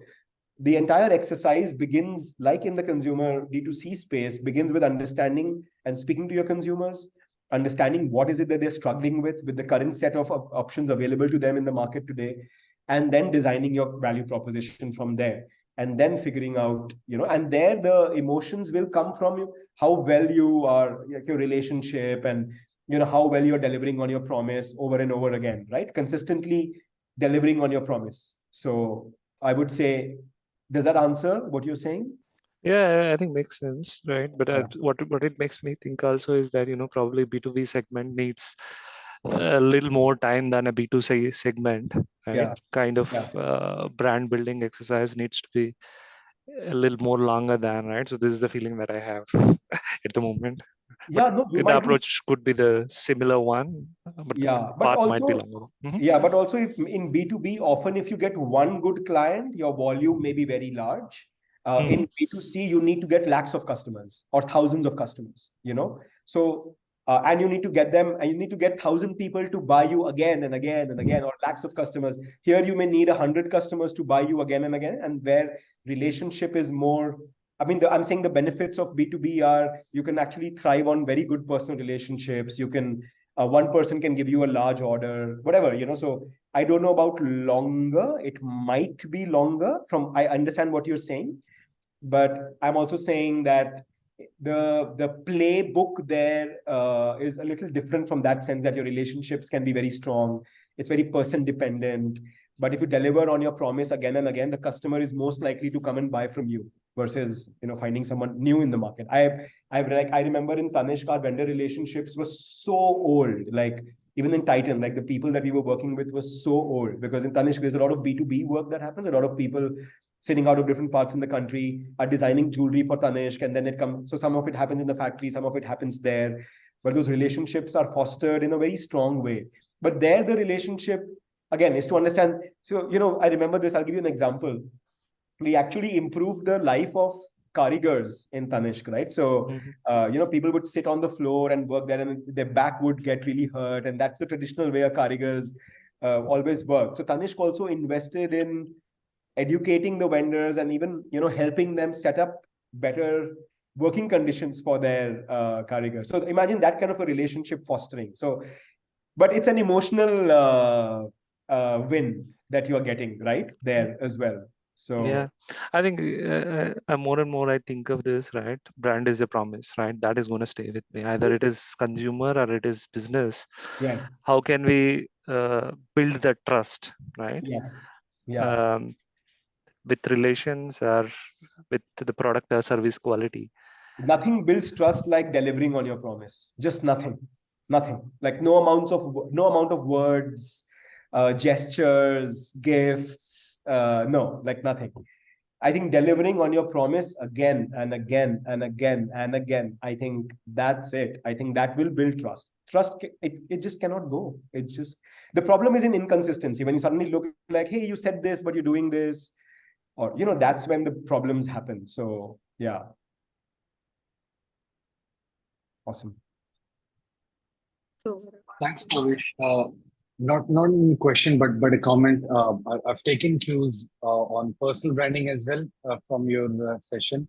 the entire exercise begins, like in the consumer D2C space, begins with understanding and speaking to your consumers, understanding what is it that they're struggling with the current set of options available to them in the market today, and then designing your value proposition from there, and then figuring out, and there the emotions will come from you, how well you are, like your relationship, and how well you're delivering on your promise over and over again, right? Consistently delivering on your promise. So I would say, does that answer what you're saying? Yeah, I think makes sense, right? But what it makes me think also is that, probably B2B segment needs a little more time than a B2C segment, right? Yeah. Kind of brand building exercise needs to be a little more longer than, right? So this is the feeling that I have at the moment. Yeah, no, you the might approach could be the similar one, but yeah, the path might be longer. Yeah, but also in B2B, often if you get one good client, your volume may be very large. In B2C, you need to get lakhs of customers or thousands of customers, So, and you need to get them, and you need to get 1,000 people to buy you again and again and again, or lakhs of customers. Here, you may need 100 customers to buy you again and again, and where relationship is more. I mean, I'm saying the benefits of B2B are you can actually thrive on very good personal relationships. You can, one person can give you a large order, whatever, So I don't know about longer. It might be longer I understand what you're saying, but I'm also saying that the playbook there is a little different from that sense, that your relationships can be very strong. It's very person dependent. But if you deliver on your promise again and again, the customer is most likely to come and buy from you versus finding someone new in the market. I remember in Tanishq, our vendor relationships were so old. Like even in Titan, like the people that we were working with were so old, because in Tanishq there's a lot of B2B work that happens. A lot of people sitting out of different parts in the country are designing jewelry for Tanishq, and then it comes. So some of it happens in the factory, some of it happens there. But those relationships are fostered in a very strong way. But there, the relationship again is to understand. So I remember this. I'll give you an example. We actually improved the life of karigars in Tanishq, right? So, people would sit on the floor and work there, and their back would get really hurt. And that's the traditional way of karigars always work. So Tanishq also invested in educating the vendors and even, helping them set up better working conditions for their karigars. So imagine that kind of a relationship fostering. So, but it's an emotional win that you are getting right there as well. So yeah, I think more and more I think of this, right? Brand is a promise, right? That is going to stay with me. Either it is consumer or it is business. Yes. How can we build that trust, right? Yes. Yeah. With relations or with the product or service quality. Nothing builds trust like delivering on your promise. Just nothing. Like no amount of words, gestures, gifts. No, like nothing. I think delivering on your promise again and again and again and again, I think that's it. I think that will build trust. Trust, it just cannot go. It's just, the problem is in inconsistency. When you suddenly look like, hey, you said this, but you're doing this, or, that's when the problems happen. So, yeah. Awesome. Thanks, Parvesh. Not a question, but a comment. I've taken cues on personal branding as well from your session.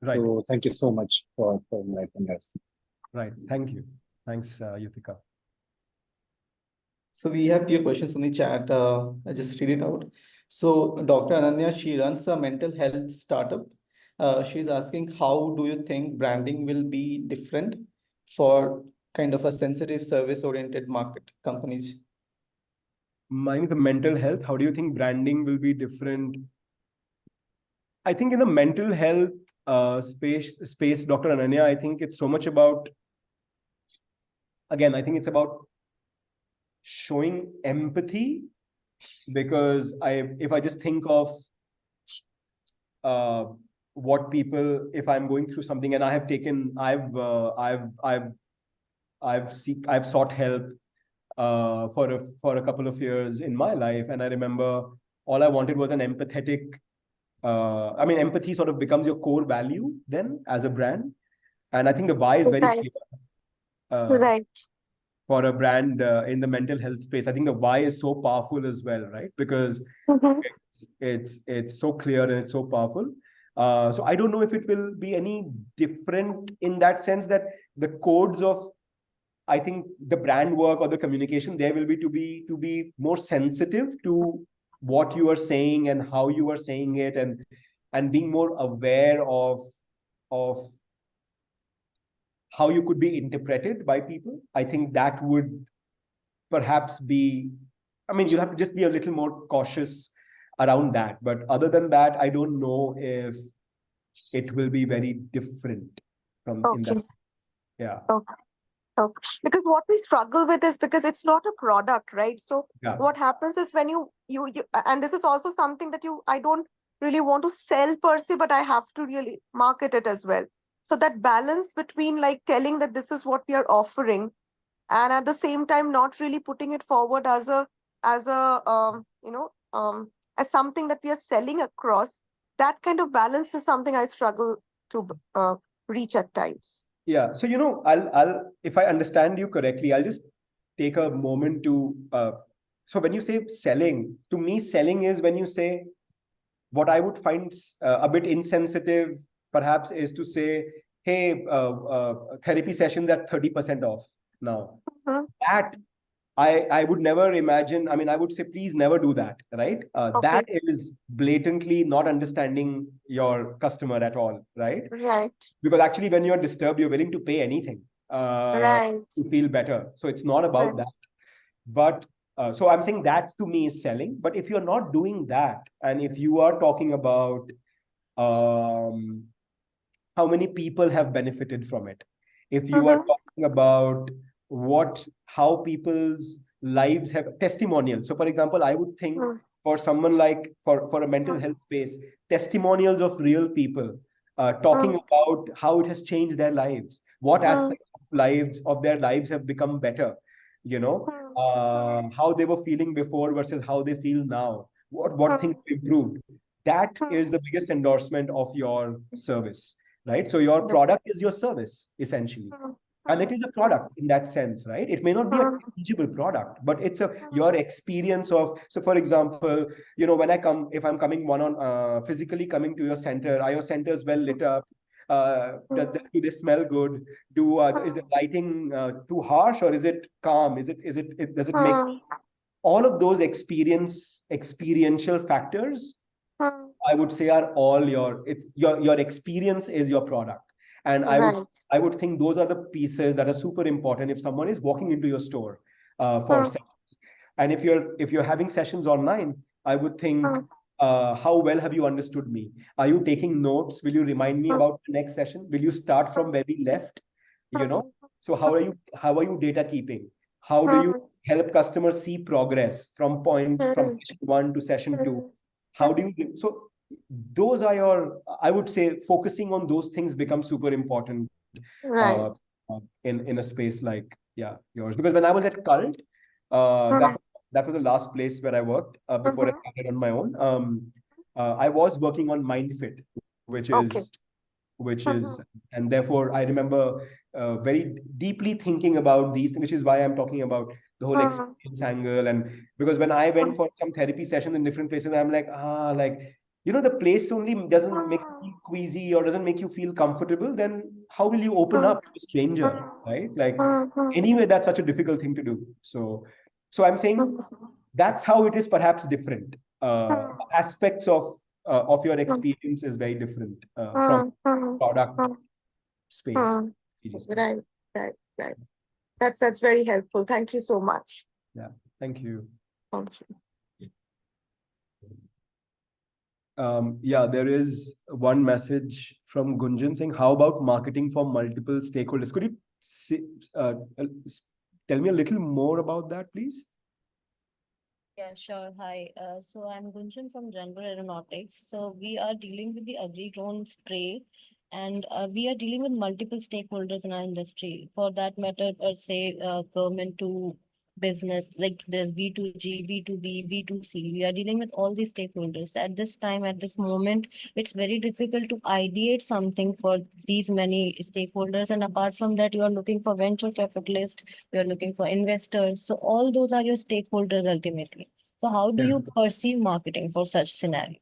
Right. So thank you so much for inviting us. Right. Thank you. Thanks, Yutika. So we have few questions in the chat. I just read it out. So Dr. Ananya, she runs a mental health startup. She's asking, how do you think branding will be different for kind of a sensitive service-oriented market companies? Mine is the mental health. How do you think branding will be different? I think in the mental health space, Dr. Ananya, I think it's so much about, again, I think it's about showing empathy, because if I just think of what people, if I'm going through something and I've sought help for a couple of years in my life, and I remember all I wanted was an empathetic. Empathy sort of becomes your core value then as a brand, and I think the why is very Right. clear. Right. For a brand in the mental health space, I think the why is so powerful as well, right? Because it's so clear and it's so powerful. So I don't know if it will be any different in that sense, that the codes of, I think, the brand work or the communication there will be to be more sensitive to what you are saying and how you are saying it, and being more aware of how you could be interpreted by people. I think that would perhaps be, you'll have to just be a little more cautious around that. But other than that, I don't know if it will be very different from in that. Yeah. Okay. Because what we struggle with is because it's not a product, right? So what happens is when you and this is also something that I don't really want to sell per se, but I have to really market it as well. So that balance between like telling that this is what we are offering, and at the same time not really putting it forward as as something that we are selling across, that kind of balance is something I struggle to reach at times. Yeah. So, I'll if I understand you correctly, I'll just take a moment to, so when you say selling, to me, selling is when you say, what I would find a bit insensitive, perhaps, is to say, hey, therapy sessions at 30% off now. That I would never imagine. I would say, please never do that, right? That is blatantly not understanding your customer at all, right? Right. Because actually, when you're disturbed, you're willing to pay anything to feel better. So it's not about that. But so I'm saying that to me is selling. But if you're not doing that, and if you are talking about how many people have benefited from it, if you are talking about how people's lives have testimonials. So for example, I would think for someone like, for a mental health space, testimonials of real people talking about how it has changed their lives, what aspects of their lives have become better, how they were feeling before versus how they feel now, what things improved. That is the biggest endorsement of your service, right? So your product is your service, essentially. And it is a product in that sense, right? It may not be a tangible product, but it's your experience of. So for example, when if I'm coming physically coming to your center, are your centers well lit up? Do they smell good? Is the lighting too harsh, or is it calm? Does it make all of those experiential factors? I would say are all your experience is your product. And I would think those are the pieces that are super important if someone is walking into your store for sessions. And if you're having sessions online, I would think, how well have you understood me? Are you taking notes? Will you remind me about the next session? Will you start from where we left? So how are you data keeping? How do you help customers see progress from session 1 to session 2? How do you so those are I would say focusing on those things becomes super important in a space like yours. Because when I was at Cult, that was the last place where I worked before I started on my own. I was working on MindFit, which is, and therefore I remember very deeply thinking about these things, which is why I'm talking about the whole experience angle. And because when I went for some therapy session in different places, I'm like, the place only doesn't make you feel queasy or doesn't make you feel comfortable, then how will you open up to a stranger, right? Like, anyway, that's such a difficult thing to do. So I'm saying that's how it is perhaps different. Aspects of your experience is very different from product space. Right, right, right. That's very helpful. Thank you so much. Yeah, thank you. Thank you. Yeah, there is one message from Gunjan saying, how about marketing for multiple stakeholders? Could you tell me a little more about that, please? Yeah, sure. Hi. So I'm Gunjan from General Aeronautics. So we are dealing with the agri-drone spray, and we are dealing with multiple stakeholders in our industry. For that matter, say government to business, like there's B2G, B2B, B2C. We are dealing with all these stakeholders. At this time, at this moment, it's very difficult to ideate something for these many stakeholders. And apart from that, you are looking for venture capitalists, you are looking for investors. So all those are your stakeholders ultimately. So how do you perceive marketing for such scenario?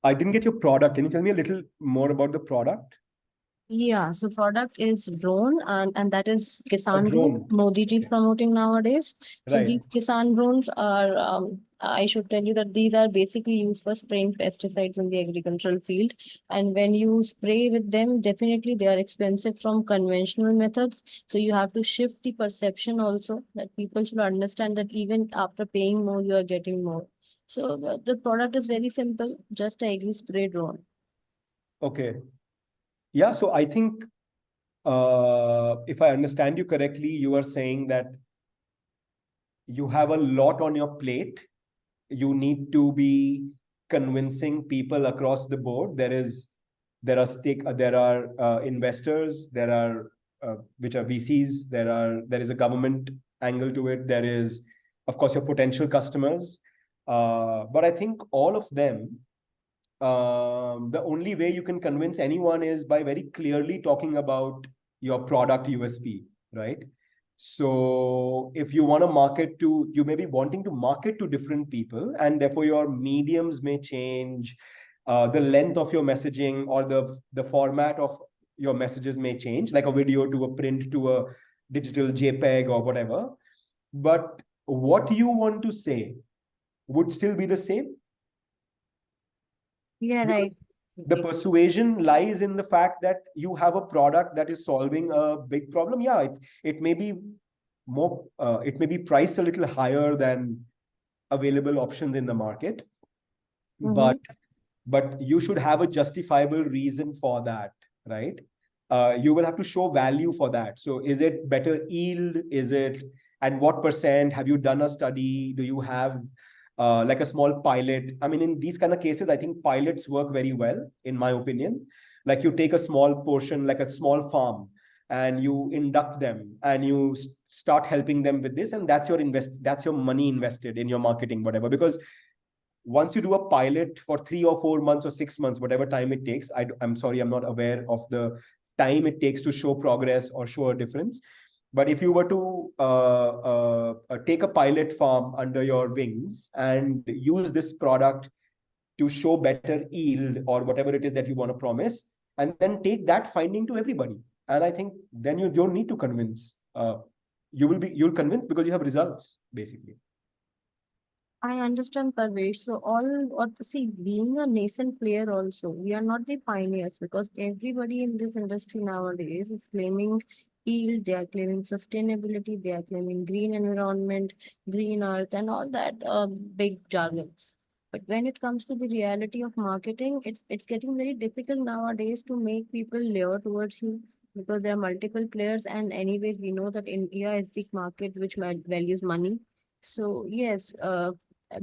I didn't get your product. Can you tell me a little more about the product? Yeah, so product is drone, and that is Kisan drone. drone. Modi ji is promoting nowadays. So Right. these Kisan drones are, I should tell you that these are basically used for spraying pesticides in the agricultural field. And when you spray with them, definitely they are expensive from conventional methods. So you have to shift the perception also, that people should understand that even after paying more, you are getting more. So the product is very simple, just a agri spray drone. Okay. Yeah, so I think if I understand you correctly, you are saying that you have a lot on your plate. You need to be convincing people across the board. There are investors, there are which are VCs. There is a government angle to it. There is, of course, your potential customers. But I think all of them, the only way you can convince anyone is by very clearly talking about your product USP, right? So if you want to market to, you may be wanting to market to different people, and therefore your mediums may change, the length of your messaging or the format of your messages may change, like a video to a print to a digital JPEG or whatever. But what you want to say would still be the same. Yeah, right. The persuasion lies in the fact that you have a product that is solving a big problem. Yeah, it may be more, it may be priced a little higher than available options in the market, but you should have a justifiable reason for that, right? You will have to show value for that. So is it better yield? Is it, and what percent? Have you done a study? Do you have like a small pilot? I mean, in these kind of cases, I think pilots work very well, in my opinion. Like you take a small portion, like a small farm, and you induct them and you start helping them with this, and that's your money invested in your marketing, whatever. Because once you do a pilot for 3 or 4 months or 6 months, whatever time it takes, I'm sorry, I'm not aware of the time it takes to show progress or show a difference. But if you were to take a pilot farm under your wings and use this product to show better yield or whatever it is that you want to promise, and then take that finding to everybody, and I think then you don't need to convince. You'll convince because you have results, basically. I understand, Parvesh. So see, being a nascent player also, we are not the pioneers, because everybody in this industry nowadays is claiming yield, they are claiming sustainability, they are claiming green environment, green earth, and all that big jargons. But when it comes to the reality of marketing, it's getting very difficult nowadays to make people lure towards you, because there are multiple players, and anyways, we know that India is the market which values money. So yes,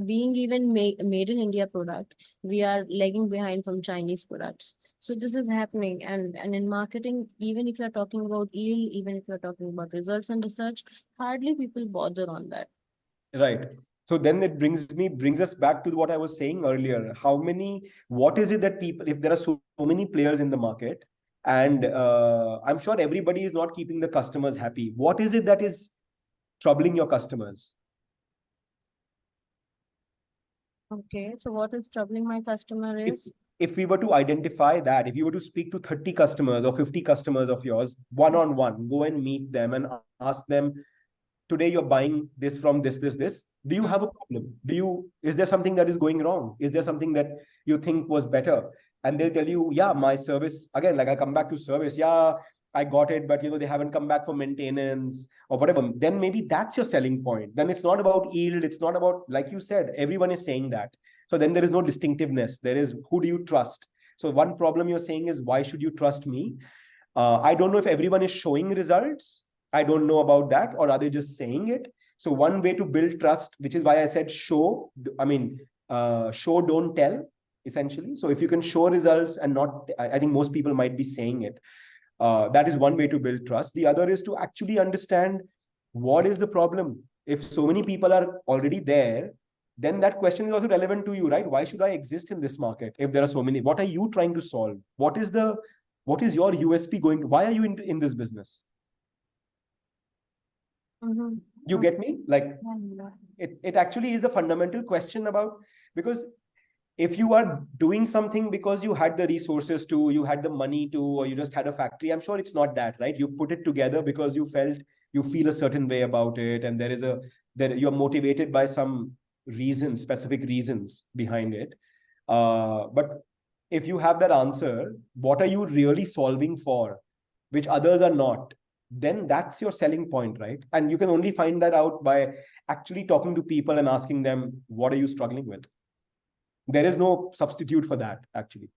being even made in India product, we are lagging behind from Chinese products. So this is happening, and in marketing, even if you're talking about yield, even if you're talking about results and research, hardly people bother on that. Right. So then it brings us back to what I was saying earlier. What is it that people, if there are so many players in the market, and I'm sure everybody is not keeping the customers happy, what is it that is troubling your customers? Okay, so what is troubling my customer is? If we were to identify that, if you were to speak to 30 customers or 50 customers of yours, one-on-one, go and meet them and ask them, today you're buying this from this. Do you have a problem? Is there something that is going wrong? Is there something that you think was better? And they'll tell you, yeah, my service, again, like I come back to service. Yeah, I got it, but they haven't come back for maintenance or whatever. Then maybe that's your selling point. Then it's not about yield. It's not about, like you said, everyone is saying that. So then there is no distinctiveness. There is, who do you trust? So one problem you're saying is, why should you trust me? I don't know if everyone is showing results. I don't know about that, or are they just saying it? So one way to build trust, which is why I said show, show, don't tell, essentially. So if you can show results and not, I think most people might be saying it. That is one way to build trust. The other is to actually understand what is the problem. If so many people are already there, then that question is also relevant to you, right? Why should I exist in this market if there are so many? What are you trying to solve? What is your USP going to? Why are you in this business? You get me? Like, it actually is a fundamental question about, because if you are doing something because you had the resources to, you had the money to, or you just had a factory, I'm sure it's not that, right? You've put it together because you feel a certain way about it, and you're motivated by some reasons, specific reasons behind it. But if you have that answer, what are you really solving for, which others are not? Then that's your selling point, right? And you can only find that out by actually talking to people and asking them, what are you struggling with? There is no substitute for that, actually.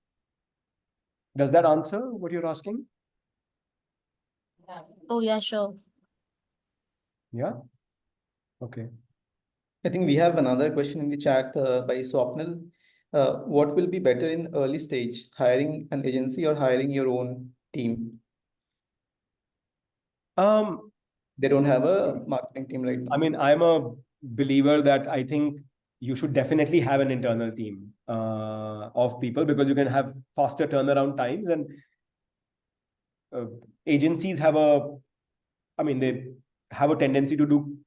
Does that answer what you're asking? Oh, yeah, sure. Yeah. Okay. I think we have another question in the chat by Swapnil. What will be better in early stage, hiring an agency or hiring your own team? They don't have a marketing team right now. I mean, I'm a believer that I think you should definitely have an internal team of people, because you can have faster turnaround times, and agencies have they have a tendency to do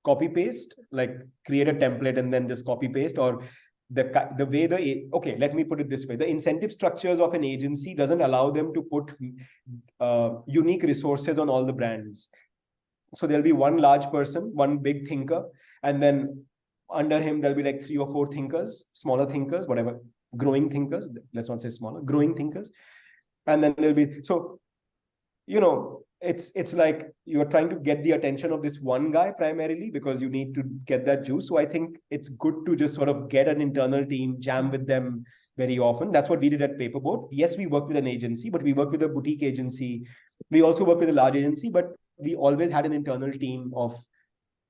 copy paste, like create a template and then just copy paste, or the way okay, let me put it this way. The incentive structures of an agency doesn't allow them to put unique resources on all the brands. So there'll be one large person, one big thinker, and then under him, there'll be like 3 or 4 thinkers, smaller thinkers, whatever, growing thinkers. Let's not say smaller, growing thinkers. And then there'll be, so, it's like you're trying to get the attention of this one guy primarily, because you need to get that juice. So I think it's good to just sort of get an internal team, jam with them very often. That's what we did at Paperboat. Yes, we work with an agency, but we work with a boutique agency. We also work with a large agency, but we always had an internal team of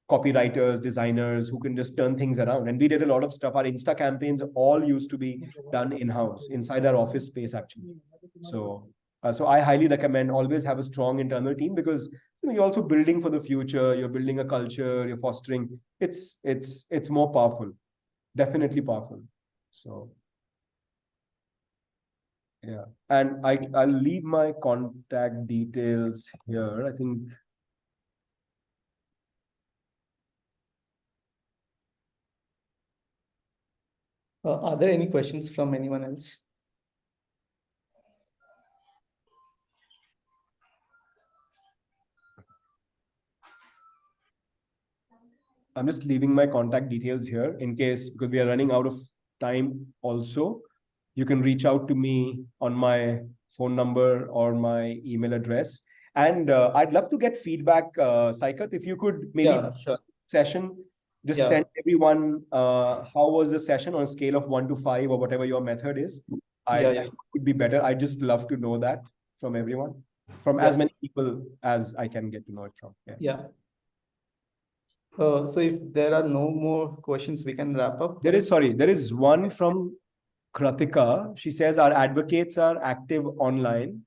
copywriters, designers who can just turn things around. And we did a lot of stuff. Our Insta campaigns all used to be done in-house, inside our office space, actually. So I highly recommend always have a strong internal team, because you're also building for the future. You're building a culture. You're fostering. It's more powerful, definitely powerful. So yeah, and I'll leave my contact details here. I think. Are there any questions from anyone else? I'm just leaving my contact details here in case, because we are running out of time also. You can reach out to me on my phone number or my email address. And I'd love to get feedback, Saikat, if you could maybe session, just send everyone how was the session on a scale of 1 to 5 or whatever your method is. It could be better. I'd just love to know that from everyone, from as many people as I can get to know it from. Yeah. So if there are no more questions, we can wrap up. There is one from Kratika. She says, our advocates are active online,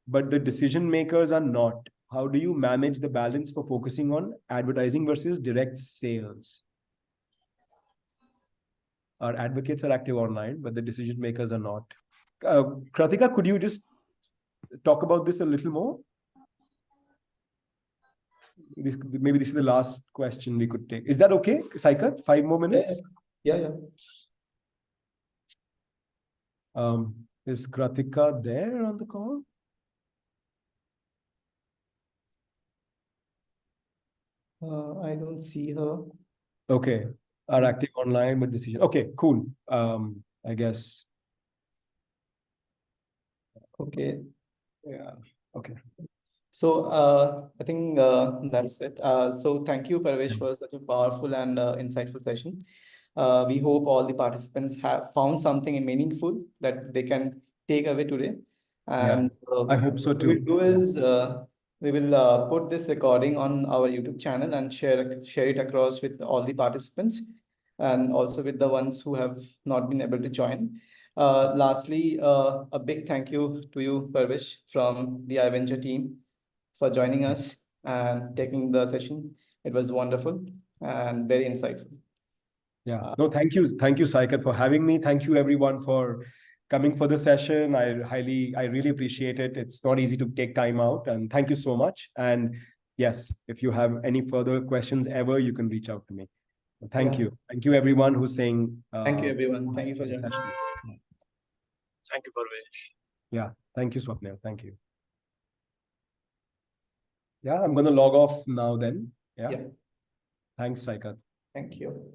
but the decision makers are not. How do you manage the balance for focusing on advertising versus direct sales? Our advocates are active online, but the decision makers are not. Kratika, could you just talk about this a little more? Maybe this is the last question we could take. Is that okay, Saikat? 5 more minutes? Yeah. Is Kratika there on the call? I don't see her. Okay. Are active online with decision. Okay, cool. I guess. Okay. Yeah. Okay. So I think that's it. So thank you, Parvesh, for such a powerful and insightful session. We hope all the participants have found something meaningful that they can take away today. And I hope so what we will too. do is we will put this recording on our YouTube channel and share it across with all the participants and also with the ones who have not been able to join. Lastly, a big thank you to you, Parvesh, from the iVenture team for joining us and taking the session. It was wonderful and very insightful. Yeah. No, thank you. Thank you, Saikat, for having me. Thank you, everyone, for coming for the session. I really appreciate it. It's not easy to take time out. And thank you so much. And yes, if you have any further questions ever, you can reach out to me. Thank you. Thank you, everyone who's saying. Thank you, everyone. Thank you for joining. Session. Thank you, Parvesh. Yeah. Thank you, Swapnil. Thank you. Yeah, I'm going to log off now then. Yeah. Thanks, Saikat. Thank you.